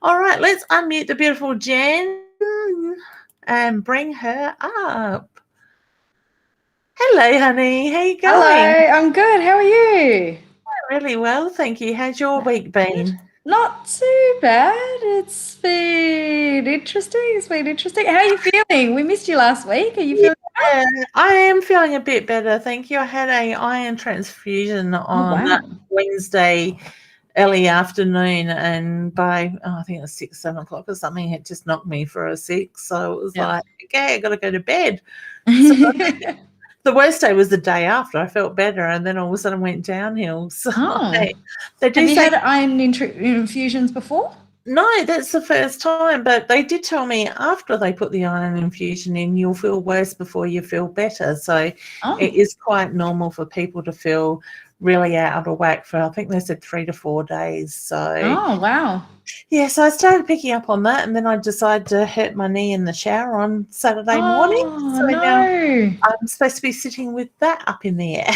All right, let's unmute the beautiful Jen and bring her up. Hello, honey. How you going? Hello, I'm good. How are you? Really well, thank you. How's your week been? Not too bad. It's been interesting. How are you feeling? We missed you last week. Are you feeling better? I am feeling a bit better, thank you. I had an iron transfusion on Wednesday early afternoon, and by I think it was 6, 7 o'clock or something, it just knocked me for a 6. So it was like, okay, I got to go to bed. So the worst day was the day after. I felt better, and then all of a sudden went downhill. So they do. Have you had iron infusions before? No, that's the first time. But they did tell me after they put the iron infusion in, you'll feel worse before you feel better. So it is quite normal for people to feel really out of whack for, I think they said 3 to 4 days. So wow. Yeah, so I started picking up on that, and then I decided to hurt my knee in the shower on Saturday morning. So now I'm supposed to be sitting with that up in the air.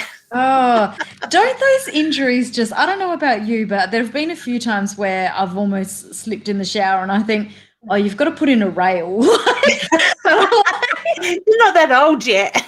Don't those injuries just, I don't know about you, but there have been a few times where I've almost slipped in the shower and I think, oh, you've got to put in a rail. You're not that old yet.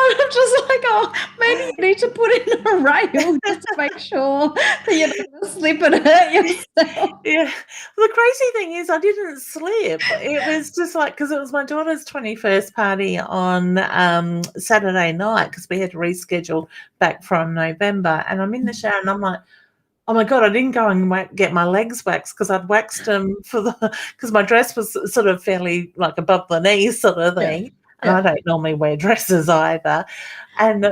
I'm just like, oh, maybe you need to put in a rail just to make sure that you don't slip and hurt yourself. Yeah. Well, the crazy thing is I didn't slip. It was just like, because it was my daughter's 21st party on Saturday night, because we had to reschedule back from November, and I'm in the shower and I'm like, oh my God, I didn't go and get my legs waxed, because I'd waxed them because my dress was sort of fairly like above the knees sort of thing. And I don't normally wear dresses either. And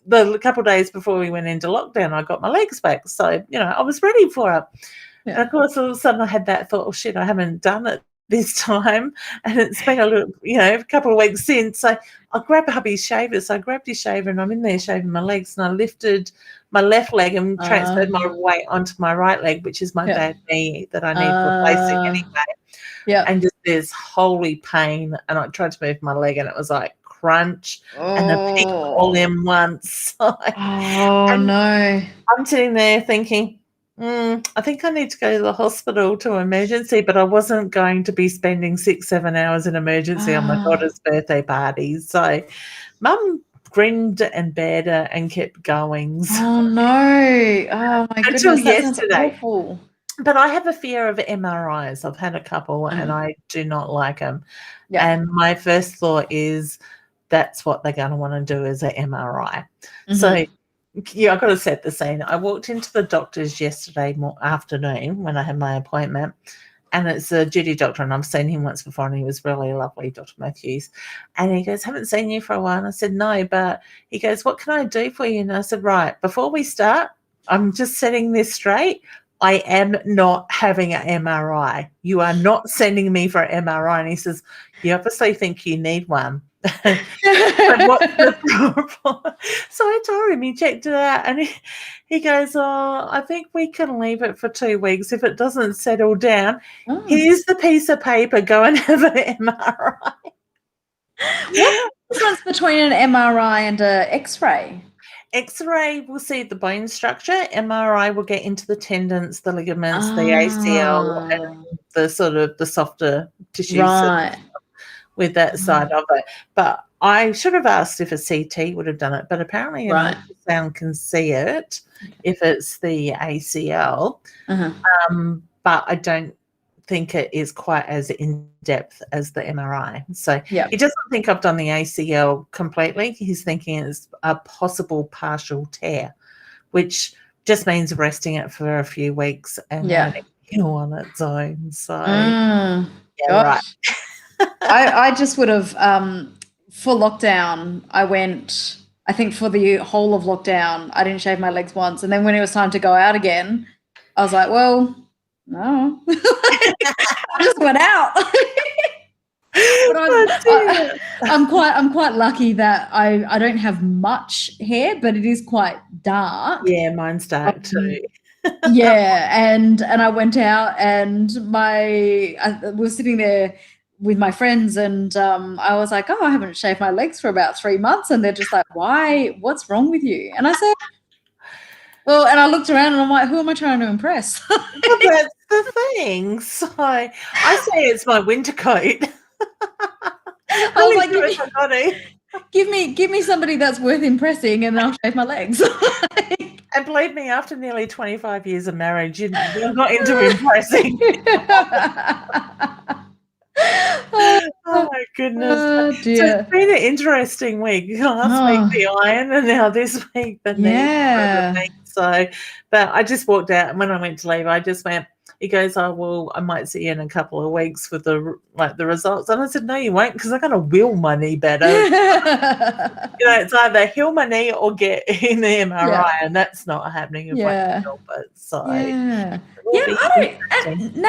the couple of days before we went into lockdown, I got my legs waxed. So, I was ready for it. And of course, all of a sudden I had that thought, oh shit, I haven't done it this time. And it's been a couple of weeks since. So I grabbed hubby's shaver. So I grabbed his shaver and I'm in there shaving my legs, and I lifted my left leg and transferred my weight onto my right leg, which is my bad knee that I need replacing anyway. Yeah. And just this holy pain. And I tried to move my leg and it was like crunch and a pig all in once. No. I'm sitting there thinking, I think I need to go to the hospital to emergency, but I wasn't going to be spending 6-7 hours in emergency on my daughter's birthday party. So Mum grinned and bared her and kept going. Oh no. Oh my goodness. Until that sounds yesterday. Awful. But I have a fear of MRIs. I've had a couple and I do not like them. Yeah. And my first thought is that's what they're going to want to do is an MRI. So, I've got to set the scene. I walked into the doctor's yesterday afternoon when I had my appointment, and it's a duty doctor, and I've seen him once before, and he was really lovely, Dr. Matthews. And he goes, haven't seen you for a while. And I said, no, but he goes, what can I do for you? And I said, right, before we start, I'm just setting this straight. I am not having an MRI. You are not sending me for an MRI. And he says, you obviously think you need one. But what's the problem? So I told him, he checked it out, and he goes, oh, I think we can leave it for 2 weeks. If it doesn't settle down, here's the piece of paper, go and have an MRI. What's the difference between an MRI and an X-ray? X-ray will see the bone structure. MRI will get into the tendons, the ligaments, the ACL, and the sort of the softer tissues Right. with that side of it. But I should have asked if a CT would have done it, but apparently an Right. ultrasound can see it if it's the ACL. Uh-huh. But I don't think it is quite as in depth as the MRI. So Yeah. he doesn't think I've done the ACL completely. He's thinking it's a possible partial tear, which just means resting it for a few weeks and letting it heal on its own. So yeah, right. I just would have for lockdown, I went, I think for the whole of lockdown, I didn't shave my legs once. And then when it was time to go out again, I was like, well, no. I just went out. But I'm quite lucky that I don't have much hair, but it is quite dark. Yeah, mine's dark too. Yeah, and I went out and I was sitting there with my friends, and I was like, oh, I haven't shaved my legs for about 3 months, and they're just like, why? What's wrong with you? And I said, well, and I looked around and I'm like, who am I trying to impress? Well, that's the thing. So I say it's my winter coat. I was like, give me somebody that's worth impressing, and I'll shave my legs. And believe me, after nearly 25 years of marriage, you're not into impressing. Oh my goodness. Oh, dear. So it's been an interesting week. Last week the iron, and now this week the knee. So, but I just walked out, and when I went to leave, I just went, he goes, oh, well, I might see you in a couple of weeks with the results. And I said, no, you won't, because I'm going to will my knee better. It's either heal my knee or get in the MRI, and that's not happening if I can help it. So, now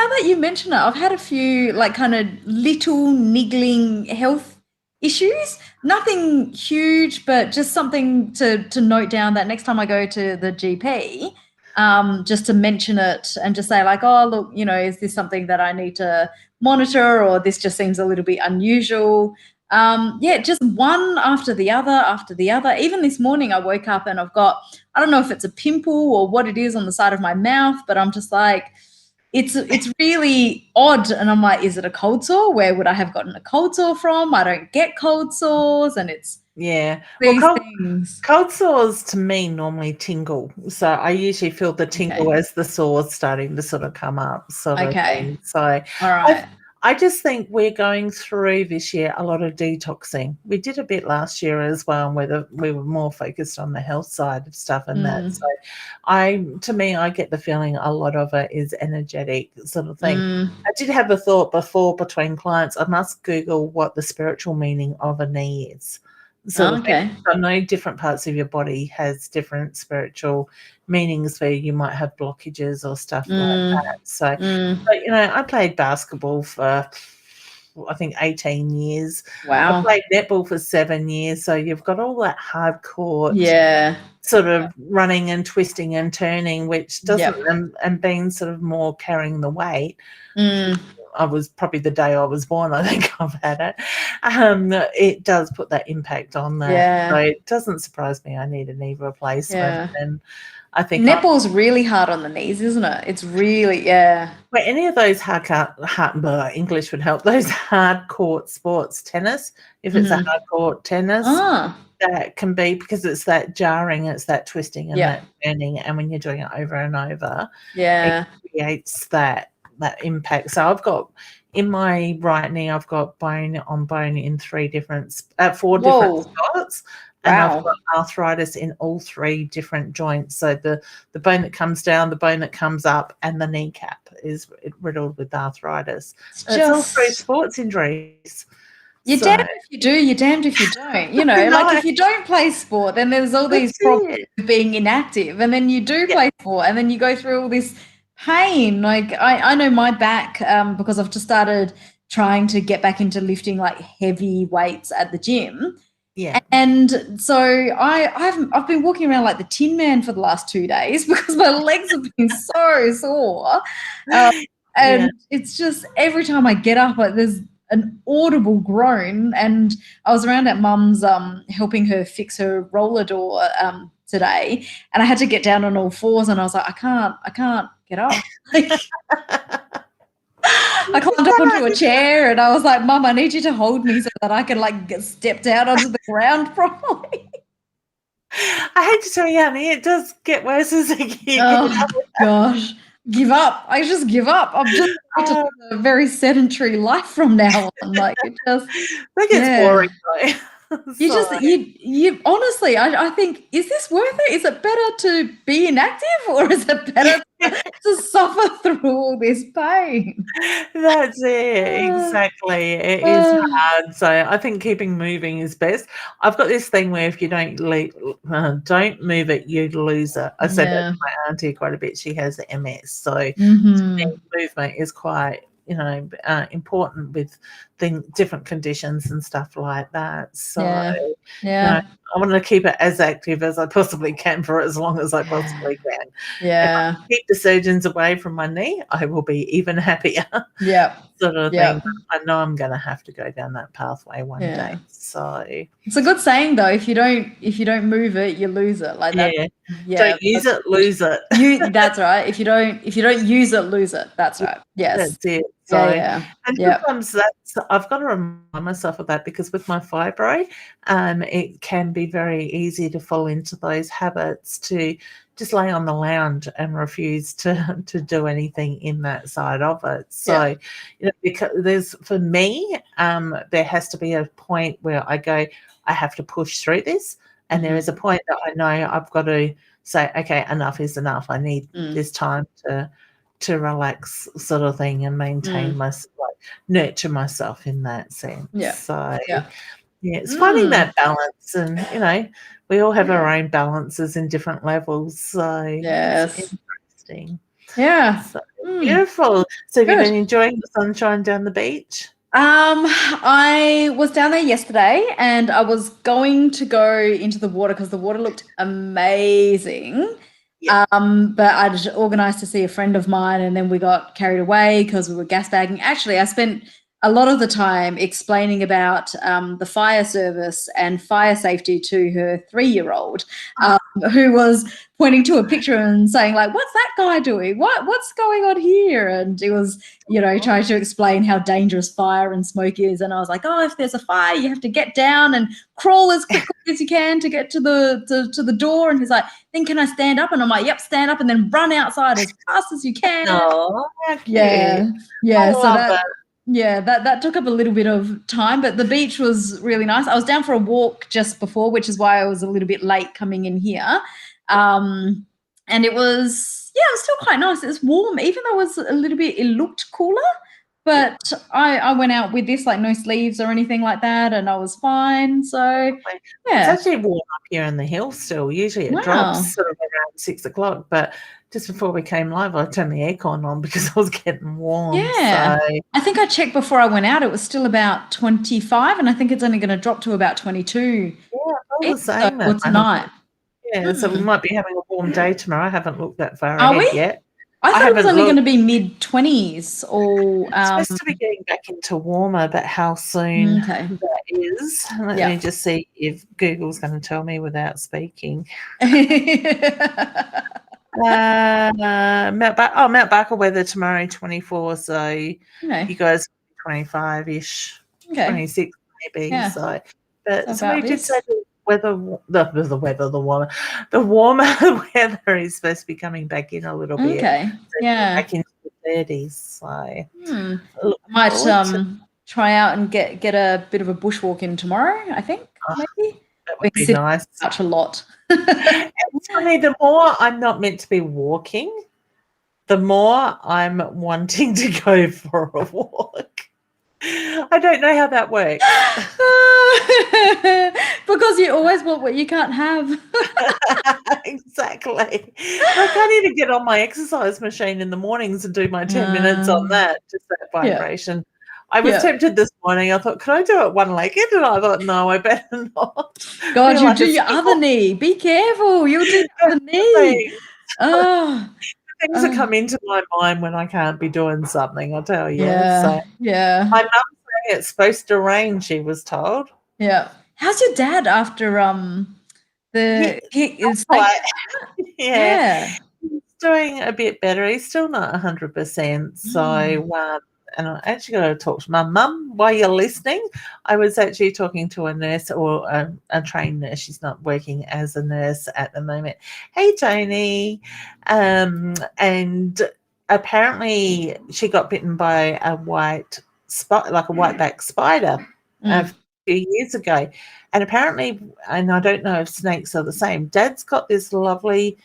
that you mention it, I've had a few kind of little niggling health issues. Nothing huge, but just something to note down that next time I go to the GP, just to mention it and just say oh, look, is this something that I need to monitor, or this just seems a little bit unusual? Just one after the other. Even this morning I woke up and I've got, I don't know if it's a pimple or what it is on the side of my mouth, but I'm just like, it's really odd. And I'm like, is it a cold sore? Where would I have gotten a cold sore from? I don't get cold sores, and it's cold sores to me normally tingle. So I usually feel the tingle as the sore's starting to sort of come up. Sort of thing. So all right. I just think we're going through this year a lot of detoxing. We did a bit last year as well, where we were more focused on the health side of stuff and that. So to me, I get the feeling a lot of it is energetic sort of thing. I did have a thought before between clients, I must Google what the spiritual meaning of a knee is. So I know different parts of your body has different spiritual meanings where you might have blockages or stuff like that. So, but, I played basketball for, I think, 18 years. Wow. I played netball for 7 years. So you've got all that hard court sort of running and twisting and turning, which doesn't, and being sort of more carrying the weight. I was probably the day I was born, I think I've had it. It does put that impact on that. Yeah. So it doesn't surprise me I need a knee replacement. Yeah. And I think netball's really hard on the knees, isn't it? It's really, Well, any of those English would help, those hard court sports, tennis, if it's a hard court tennis, that can be, because it's that jarring, it's that twisting and that turning. And when you're doing it over and over, it creates that impact. So I've got in my right knee, I've got bone on bone in 4 different spots, and I've got arthritis in all 3 different joints. So the bone that comes down, the bone that comes up, and the kneecap is riddled with arthritis. It's all 3 sports injuries. You're damned if you do, you're damned if you don't. If you don't play sport, then there's all these problems of being inactive, and then you do play sport, and then you go through all this pain. I know my back, because I've just started trying to get back into lifting heavy weights at the gym. Yeah. And so I've been walking around like the Tin Man for the last 2 days because my legs have been so sore. And it's just every time I get up, there's an audible groan. And I was around at Mum's helping her fix her roller door today, and I had to get down on all 4s, and I was like, I can't get up. I climbed up onto a chair and I was like, Mum, I need you to hold me so that I can like get stepped out onto the ground properly. I hate to tell you, honey, it does get worse as you get Oh gosh, give up. I just give up. I'm just going to live a very sedentary life from now on. Like it just, That gets boring though. You honestly, I think, is this worth it? Is it better to be inactive or is it better to suffer through all this pain? That's it, exactly. It is hard. So I think keeping moving is best. I've got this thing where if you don't move it, you lose it. I said that to my auntie quite a bit. She has MS. So to me, movement is quite, important with different conditions and stuff like that. So I want to keep it as active as I possibly can for as long as I possibly can. Yeah. If I keep the surgeons away from my knee, I will be even happier. Yeah. Sort of thing. I know I'm going to have to go down that pathway one day. So it's a good saying though. If you don't move it, you lose it. Like that. Yeah. Don't use it, lose it. That's right. If you don't use it, lose it. That's right. Yes. That's it. So, and sometimes I've got to remind myself of that because with my fibro, it can be very easy to fall into those habits to just lay on the lounge and refuse to do anything in that side of it. So, because for me, there has to be a point where I go, I have to push through this. And there is a point that I know I've got to say, okay, enough is enough. I need this time to relax, sort of thing, and maintain nurture myself in that sense. So it's finding that balance, and we all have our own balances in different levels. So it's interesting. So beautiful. So have you been enjoying the sunshine down the beach? I was down there yesterday and I was going to go into the water because the water looked amazing. But I'd organised to see a friend of mine and then we got carried away because we were gas bagging. Actually, I spent a lot of the time explaining about the fire service and fire safety to her 3-year-old, who was pointing to a picture and saying, like, what's that guy doing? What's going on here? And it was, trying to explain how dangerous fire and smoke is. And I was like, oh, if there's a fire, you have to get down and crawl as quickly as you can to get to the door. And he's like, then can I stand up? And I'm like, yep, stand up and then run outside as fast as you can. Oh, yeah. So that took up a little bit of time, but the beach was really nice. I was down for a walk just before, which is why I was a little bit late coming in here. And it was still quite nice. It was warm, even though it looked cooler. But I went out with this, like no sleeves or anything like that, and I was fine. So it's actually warm up here in the hills still. Usually it drops sort of around 6 o'clock, but just before we came live, I turned the aircon on because I was getting warm. Yeah. So. I think I checked before I went out. It was still about 25, and I think it's only going to drop to about 22. Yeah, I was saying that. Tonight. Yeah, so we might be having a warm day tomorrow. I haven't looked that far ahead yet. I thought it was only going to be mid-20s. Or it's supposed to be getting back into warmer, but how soon that is. Let me just see if Google's going to tell me without speaking. Mount Barker weather tomorrow 24, so you guys 25-ish, 26 maybe. So, but somebody did say the warmer weather is supposed to be coming back in a little bit. Okay, so back into the 30s. So I might try out and get a bit of a bushwalk in tomorrow. I think maybe that would be nice. Such a lot. It's funny, the more I'm not meant to be walking, the more I'm wanting to go for a walk. I don't know how that works. Because you always want what you can't have. Exactly. Like I need to get on my exercise machine in the mornings and do my 10 minutes on that, just that vibration. I was tempted this morning. I thought, could I do it one-legged? And I thought, no, I better not. God, you do your other knee. Be careful. You'll do your other knee. Things that come into my mind when I can't be doing something, I'll tell you. Yeah. My mum's saying it's supposed to rain, she was told. Yeah. How's your dad after He's doing a bit better. He's still not 100%. So and I actually got to talk to my mum while you're listening. I was actually talking to a nurse or a trained nurse. She's not working as a nurse at the moment. Hey, Tony. And apparently she got bitten by a white spot, like a white-backed spider a few years ago. And apparently, and I don't know if snakes are the same, Dad's got this lovely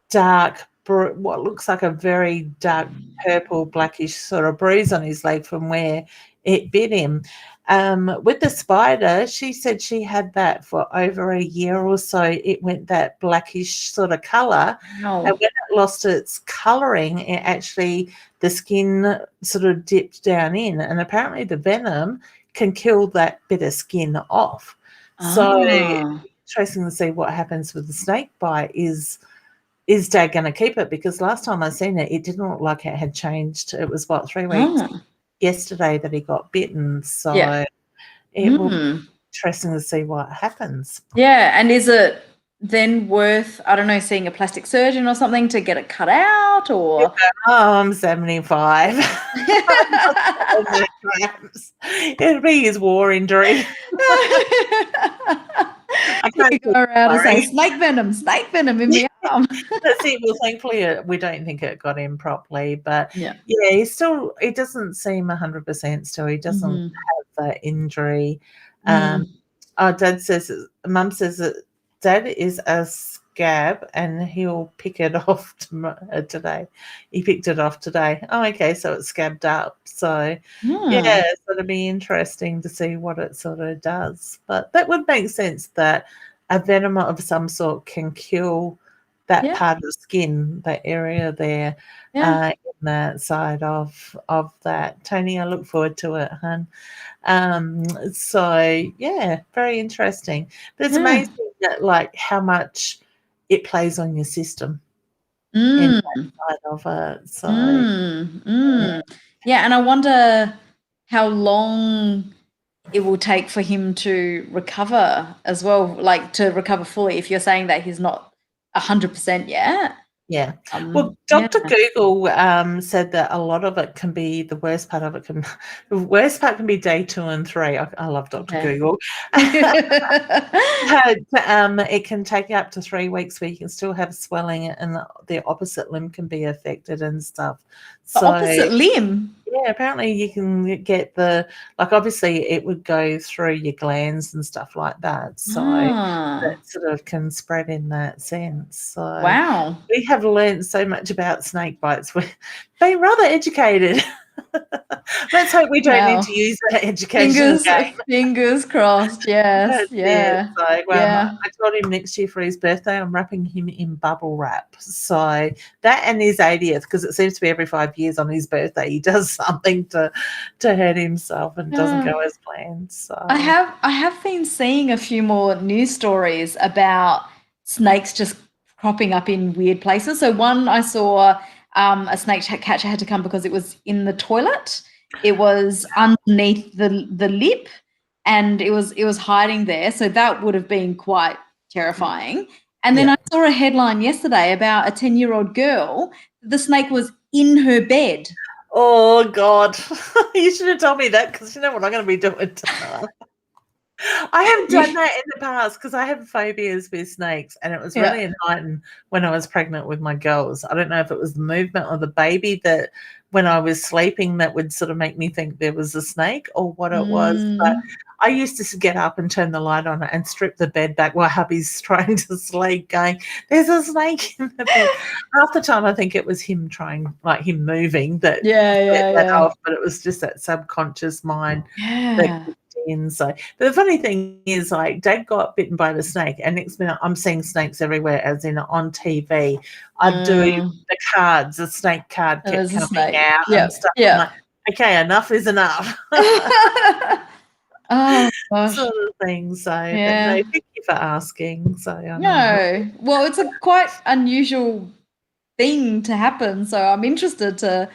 dark, what looks like a very dark purple, blackish sort of bruise on his leg from where it bit him. With the spider, she said she had that for over a year or so. It went that blackish sort of colour. Oh. And when it lost its colouring, it actually, the skin sort of dipped down in. And apparently the venom can kill that bit of skin off. So interesting to see what happens with the snake bite. Is Dad going to keep it? Because last time I seen it, it didn't look like it had changed. It was, 3 weeks yesterday that he got bitten. So it will be interesting to see what happens. Yeah, and is it then worth, I don't know, seeing a plastic surgeon or something to get it cut out? Or I'm 75. It'll be his war injury. I can't go around and say snake venom in my arm. That's it. Well, thankfully, we don't think it got in properly, but he's still. It doesn't seem 100% still. He doesn't have that injury. Dad says, Mum says that Dad is a scab and he'll pick it off today. He picked it off today. Oh, okay, so it's scabbed up. So so it'll be interesting to see what it sort of does. But that would make sense that a venom of some sort can kill that part of the skin, that area there, in that side of that. Tony, I look forward to it, hun. So very interesting. But it's amazing that, like, how much it plays on your system in that side of it. So and I wonder how long it will take for him to recover as well, like to recover fully, if you're saying that he's not 100% yet. Yeah. Well, Dr. Google said that a lot of it can be, the worst part can be day 2 and 3. I love Dr. Google. It can take you up to 3 weeks where you can still have swelling and the opposite limb can be affected and stuff. The opposite limb? Yeah, apparently you can get obviously it would go through your glands and stuff like that. So that sort of can spread in that sense. So wow. We have learned so much about snake bites. We've been rather educated. Let's hope we don't need to use that education. Fingers crossed. Yes. So, I told him next year for his birthday I'm wrapping him in bubble wrap. So that and his 80th, because it seems to be every 5 years on his birthday he does something to hurt himself and doesn't go as planned. So I have been seeing a few more news stories about snakes just cropping up in weird places. So one I saw. A snake catcher had to come because it was in the toilet. It was underneath the lip, and it was hiding there. So that would have been quite terrifying. And then I saw a headline yesterday about a 10-year-old girl. The snake was in her bed. Oh God! You should have told me that, because you know what I'm going to be doing tonight. I have done that in the past because I have phobias with snakes, and it was really enlightening when I was pregnant with my girls. I don't know if it was the movement or the baby that when I was sleeping that would sort of make me think there was a snake or what it was. But I used to get up and turn the light on and strip the bed back while hubby's trying to sleep, going, there's a snake in the bed. Half the time I think it was him trying, like him moving that off, but it was just that subconscious mind that in. So, but the funny thing is, like, Dad got bitten by the snake, and next minute I'm seeing snakes everywhere, as in on TV. I do the cards, the snake card kept coming out and stuff. I'm like, okay, enough is enough. Oh gosh. Sort of thing. So but no, thank you for asking. So well, it's a quite unusual thing to happen. So I'm interested to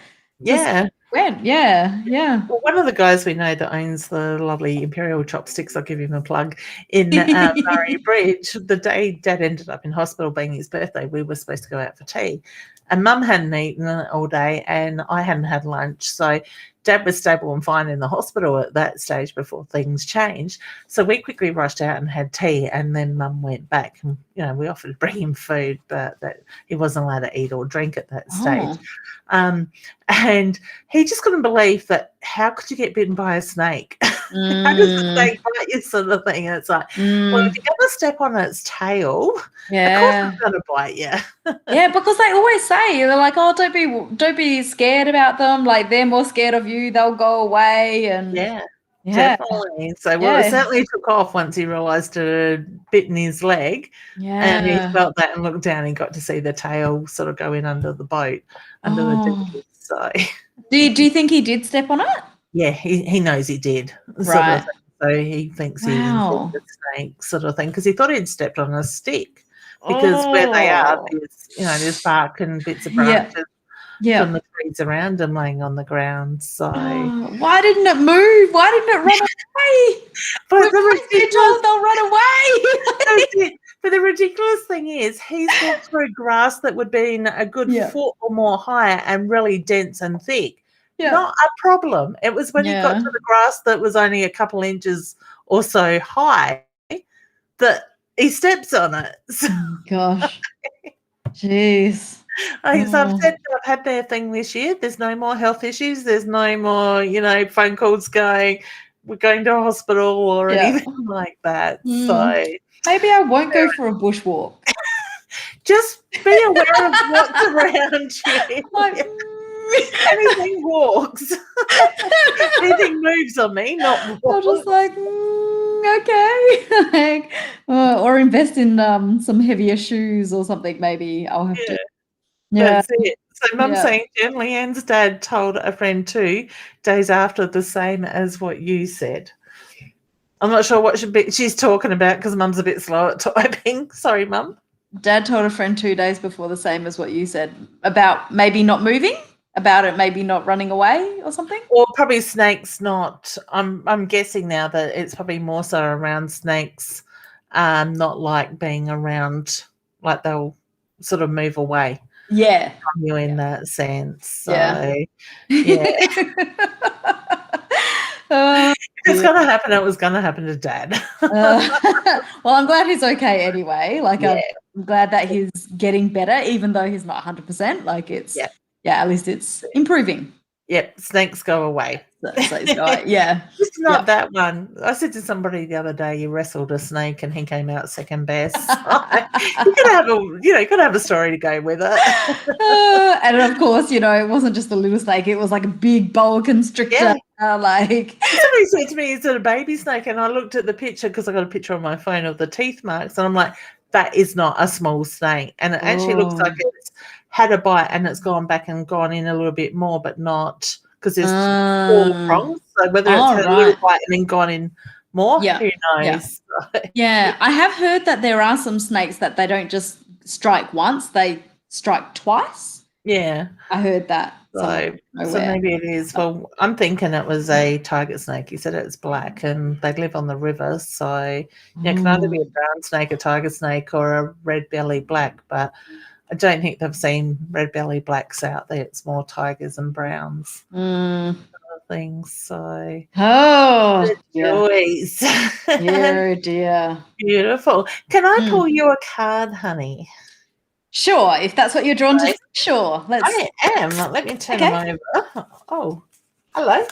went. Yeah. Well, one of the guys we know that owns the lovely Imperial Chopsticks, I'll give him a plug, in Murray Bridge, the day Dad ended up in hospital being his birthday, we were supposed to go out for tea. And Mum hadn't eaten all day and I hadn't had lunch. So Dad was stable and fine in the hospital at that stage before things changed. So we quickly rushed out and had tea, and then Mum went back. And, we offered to bring him food, but that he wasn't allowed to eat or drink at that stage. And he just couldn't believe that how could you get bitten by a snake? How does a snake bite you, sort of thing? And it's like, well, if you're going to step on its tail, of course it's going to bite you. Yeah, because they always say, they're like, oh, don't be scared about them. Like, they're more scared of you. They'll go away. And yeah. Definitely. So, it certainly took off once he realised it had bitten his leg. Yeah. And he felt that and looked down and got to see the tail sort of go in under the boat, under the deck. So, do you think he did step on it? Yeah, he knows he did. Right. So he thinks he was a snake, sort of thing, because he thought he'd stepped on a stick. Because where they are, there's bark and bits of branches from the trees around him laying on the ground. So why didn't it move? Why didn't it run away? But the told they'll run away. But the ridiculous thing is, he's walked through grass that would be a good foot or more higher and really dense and thick. Yeah. Not a problem. It was when he got to the grass that was only a couple inches or so high that he steps on it. So, gosh. Jeez. So I've said I've had their thing this year. There's no more health issues. There's no more, phone calls going, we're going to a hospital or anything like that. So maybe I won't go for a bushwalk. Just be aware of what's around you. Anything walks. Anything moves on me, not walks. I'm just like, okay. Or invest in some heavier shoes or something, maybe. I'll have to. Yeah. That's it. So Mum's saying, Jen, Leanne's dad told a friend 2 days after the same as what you said. I'm not sure what she's talking about because Mum's a bit slow at typing. Sorry, Mum. Dad told a friend 2 days before the same as what you said about maybe not moving. About it maybe not running away or something? Or probably snakes not. I'm guessing now that it's probably more so around snakes, not like being around, like they'll sort of move away. Yeah. From you in that sense. So, if it's going to happen, it was going to happen to Dad. Well, I'm glad he's okay anyway. Like, I'm glad that he's getting better, even though he's not 100%. Like, it's... Yeah, at least it's improving. Yep, snakes go away. Just not that one. I said to somebody the other day, you wrestled a snake and he came out second best. You gotta have a story to go with it. And of course, it wasn't just a little snake; it was like a big boa constrictor. Somebody said to me, "Is it a baby snake?" And I looked at the picture because I got a picture on my phone of the teeth marks, and I'm like, "That is not a small snake," and it actually looks like it's had a bite and it's gone back and gone in a little bit more, but not because there's 4 prongs. So whether it's had a little bite and then gone in more, who knows? Yeah, I have heard that there are some snakes that they don't just strike once; they strike twice. Yeah, I heard that. So maybe it is. Well, I'm thinking it was a tiger snake. He said it's black and they live on the river. So it can either be a brown snake, a tiger snake, or a red belly black. But I don't think they've seen red belly blacks out there. It's more tigers and browns. Things. So joys. Oh dear. Beautiful. Can I pull you a card, honey? Sure, if that's what you're drawn to. Sure. I am. Let me turn him over. Oh, hello.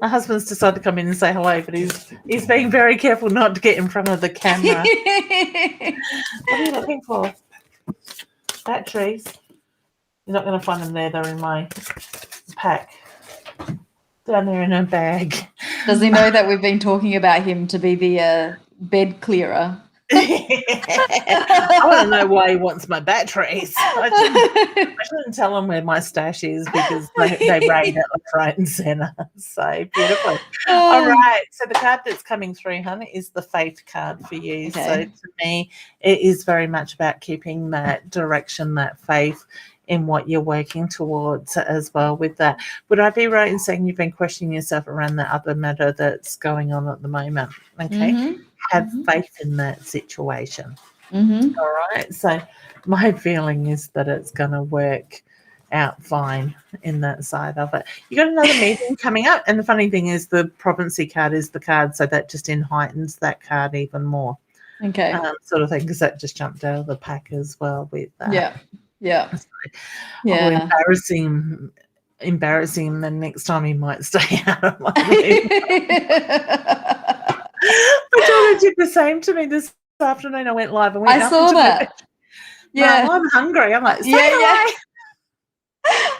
My husband's decided to come in and say hello, but he's being very careful not to get in front of the camera. What are you looking for? Batteries. You're not going to find them there. They're in my pack. Down there in a bag. Does he know that we've been talking about him to be the bed clearer? I want to know why he wants my batteries. I shouldn't tell him where my stash is because they raid it left, right, and centre. So beautiful. All right. So the card that's coming through, hun, is the faith card for you. Okay. So to me, it is very much about keeping that direction, that faith in what you're working towards as well with that. Would I be right in saying you've been questioning yourself around the other matter that's going on at the moment? Okay. Mm-hmm. Have faith in that situation. Mm-hmm. All right. So my feeling is that it's going to work out fine in that side of it. You got another meeting coming up, and the funny thing is the Provincy card is the card, so that just heightens that card even more. Okay. Sort of thing, because that just jumped out of the pack as well with that. Yeah. So, embarrassing him, then next time he might stay out of my room. My daughter did the same to me this afternoon. I went live and went. I saw that. Yeah, Mom, I'm hungry. I'm like, yeah.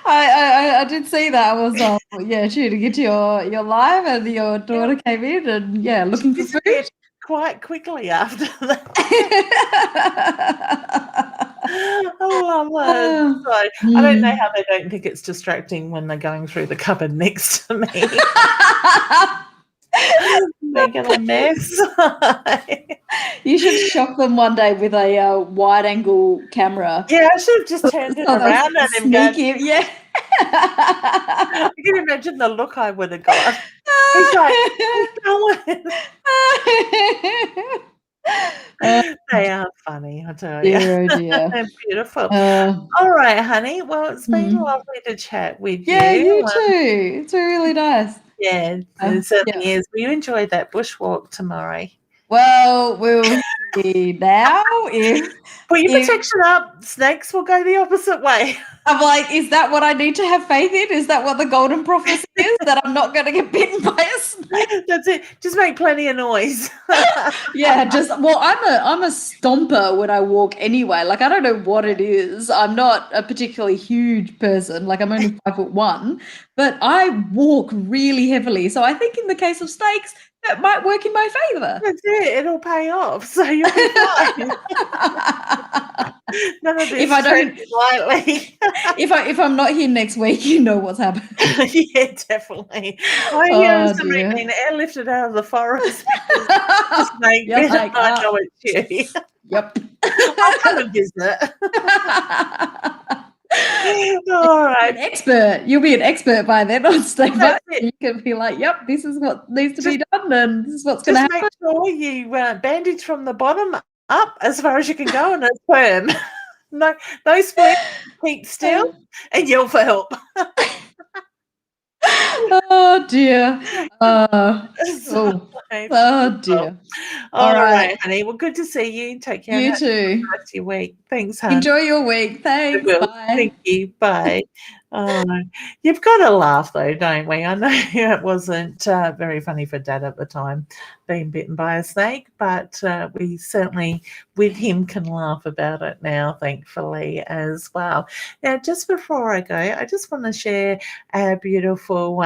I did see that. I was shooting into your live, and your daughter came in, and looking for food quite quickly after that. I love it. So I don't know how they don't think it's distracting when they're going through the cupboard next to me. Making a mess. You should shock them one day with a wide angle camera. Yeah, I should have just turned it around and him go. Yeah. I can imagine the look I would have got. He's like, keep going. They are funny, I tell you. Dear, oh dear. They're beautiful. All right, honey. Well, it's been lovely to chat with you. Yeah, you too. It's really nice. Yeah, it certainly is. Will you enjoy that bushwalk tomorrow? Well, we'll see now. Put your protection up. Snakes will go the opposite way. I'm like, is that what I need to have faith in? Is that what the golden prophecy is? That I'm not going to get bitten by a snake? That's it. Just make plenty of noise. I'm a stomper when I walk anyway. Like, I don't know what it is. I'm not a particularly huge person. Like, I'm only 5'1", but I walk really heavily. So I think in the case of snakes, that might work in my favour. That's it. It'll pay off. So you'll be fine. None of this. If I don't lightly. if I'm not here next week, you know what's happening. Yeah, definitely. I hear somebody being airlifted out of the forest. I know it's you. Yep. I'll come and visit. All right. You'll be an expert by then on snake bites. You can be like, yep, this is what needs to be done, and this is what's going to happen. Make sure you bandage from the bottom up as far as you can go, and it's firm. No splint, keep still, and yell for help. Oh dear. Oh dear. All right, honey. Well, good to see you. Take care. You too. Have a nice week. Thanks, honey. Enjoy your week. Thanks. Bye. Thank you. Bye. You've got to laugh though, don't we? I know it wasn't very funny for Dad at the time being bitten by a snake, but we certainly with him can laugh about it now, thankfully, as well. Now, just before I go, I just want to share our beautiful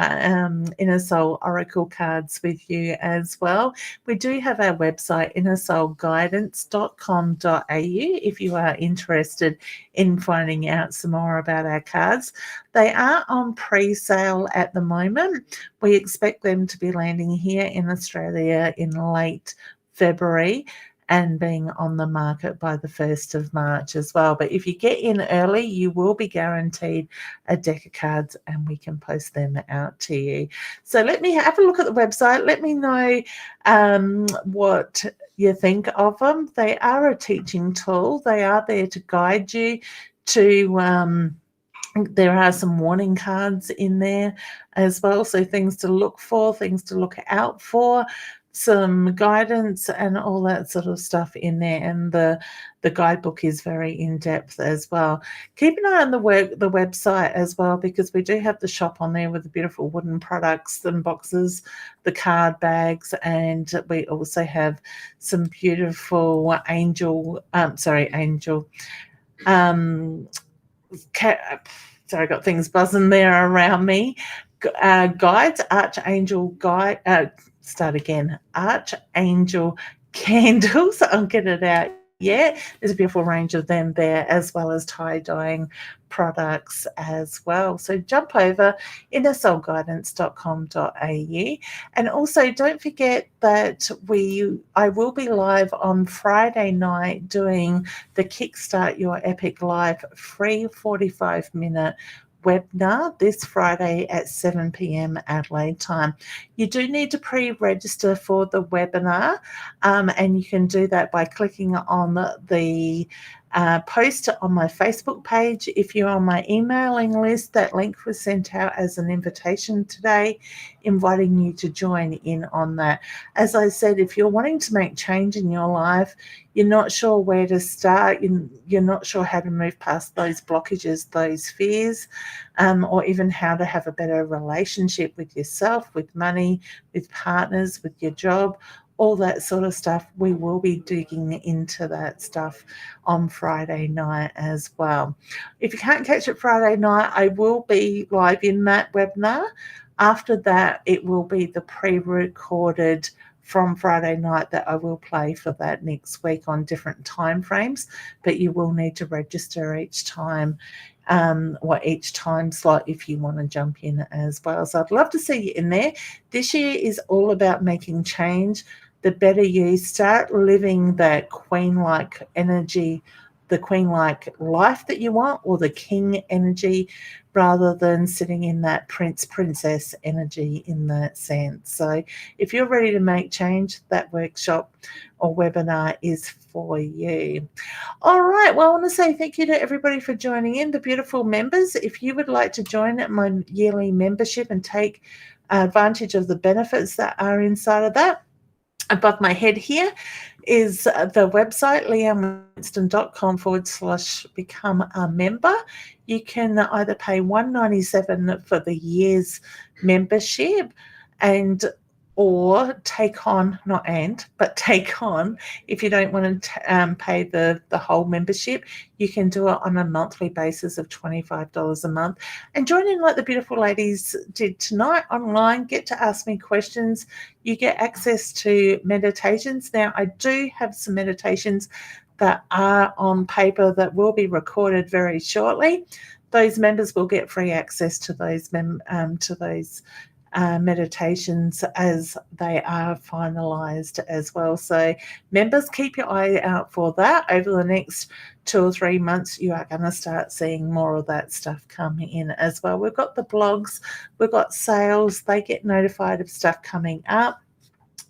Inner Soul Oracle cards with you as well. We do have our website, innersoulguidance.com.au, if you are interested in finding out some more about our cards. They are on pre-sale at the moment. We expect them to be landing here in Australia in late February and being on the market by the 1st of March as well. But if you get in early, you will be guaranteed a deck of cards and we can post them out to you. So let me have a look at the website. Let me know what you think of them. They are a teaching tool. They are there to guide you to there are some warning cards in there as well, so things to look for, things to look out for, some guidance and all that sort of stuff in there, and the guidebook is very in-depth as well. Keep an eye on the website as well, because we do have the shop on there with the beautiful wooden products and boxes, the card bags, and we also have some beautiful sorry, I got things buzzing there around me. Guides, Archangel candles. I'll get it out. Yeah, there's a beautiful range of them there, as well as tie-dyeing products as well. So jump over innersoulguidance.com.au, and also don't forget that I will be live on Friday night doing the Kickstart Your Epic Life free 45-minute webinar this Friday at 7 p.m. Adelaide time. You do need to pre-register for the webinar, and you can do that by clicking on the post on my Facebook page. If you're on my emailing list, that link was sent out as an invitation today, inviting you to join in on that. As I said, if you're wanting to make change in your life, you're not sure where to start, you're not sure how to move past those blockages, those fears, or even how to have a better relationship with yourself, with money, with partners, with your job, all that sort of stuff, we will be digging into that stuff on Friday night as well. If you can't catch it Friday night, I will be live in that webinar. After that, it will be the pre-recorded from Friday night that I will play for that next week on different time frames, but you will need to register each time, each time slot if you want to jump in as well. So I'd love to see you in there. This year is all about making change. The better you start living that queen-like energy, the queen-like life that you want, or the king energy, rather than sitting in that princess energy in that sense. So if you're ready to make change, that workshop or webinar is for you. All right. Well, I want to say thank you to everybody for joining in, the beautiful members. If you would like to join my yearly membership and take advantage of the benefits that are inside of that, above my head here is the website, leannewinston.com/become a member. You can either pay $197 for the year's membership or take on, if you don't want to pay the whole membership, you can do it on a monthly basis of $25 a month. And join in like the beautiful ladies did tonight online, get to ask me questions. You get access to meditations. Now, I do have some meditations that are on paper that will be recorded very shortly. Those members will get free access to those meditations as they are finalized as well. So members, keep your eye out for that. Over the next 2 or 3 months, you are going to start seeing more of that stuff coming in as well. We've got the blogs, we've got sales, they get notified of stuff coming up.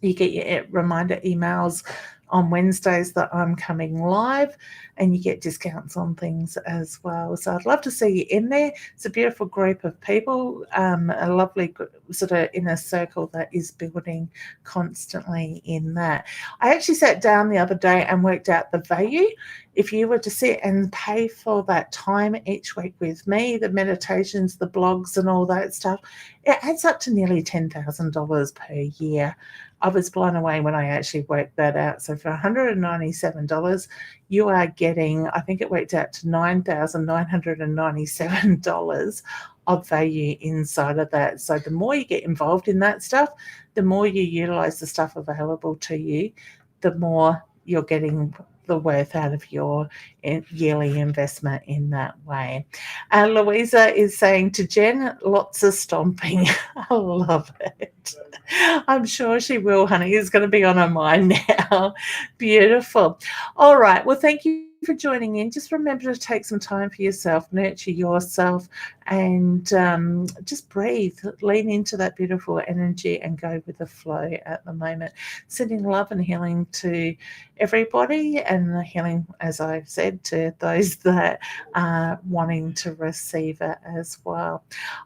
You get your reminder emails on Wednesdays that I'm coming live, and you get discounts on things as well. So I'd love to see you in there. It's a beautiful group of people, a lovely sort of inner circle that is building constantly in that. I actually sat down the other day and worked out the value. If you were to sit and pay for that time each week with me, the meditations, the blogs and all that stuff, it adds up to nearly $10,000 per year. I was blown away when I actually worked that out. So for $197, you are getting, I think it worked out to $9,997 of value inside of that. So the more you get involved in that stuff, the more you utilize the stuff available to you, the more you're getting the worth out of your yearly investment in that way. Louisa is saying to Jen, lots of stomping. I love it. I'm sure she will, honey. It's going to be on her mind now. Beautiful. All right. Well, thank you for joining in. Just remember to take some time for yourself, nurture yourself, and just breathe, lean into that beautiful energy and go with the flow at the moment. Sending love and healing to everybody, and healing, as I've said, to those that are wanting to receive it as well.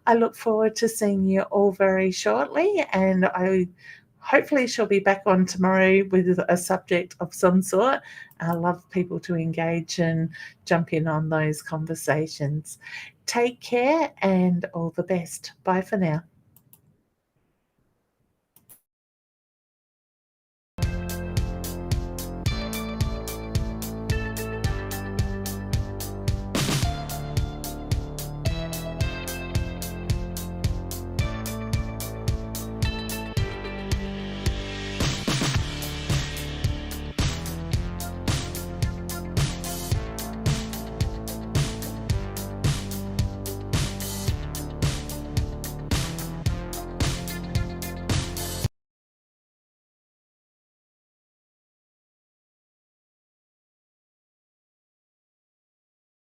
I look forward to seeing you all very shortly, and I hopefully she'll be back on tomorrow with a subject of some sort. I love people to engage and jump in on those conversations. Take care and all the best. Bye for now.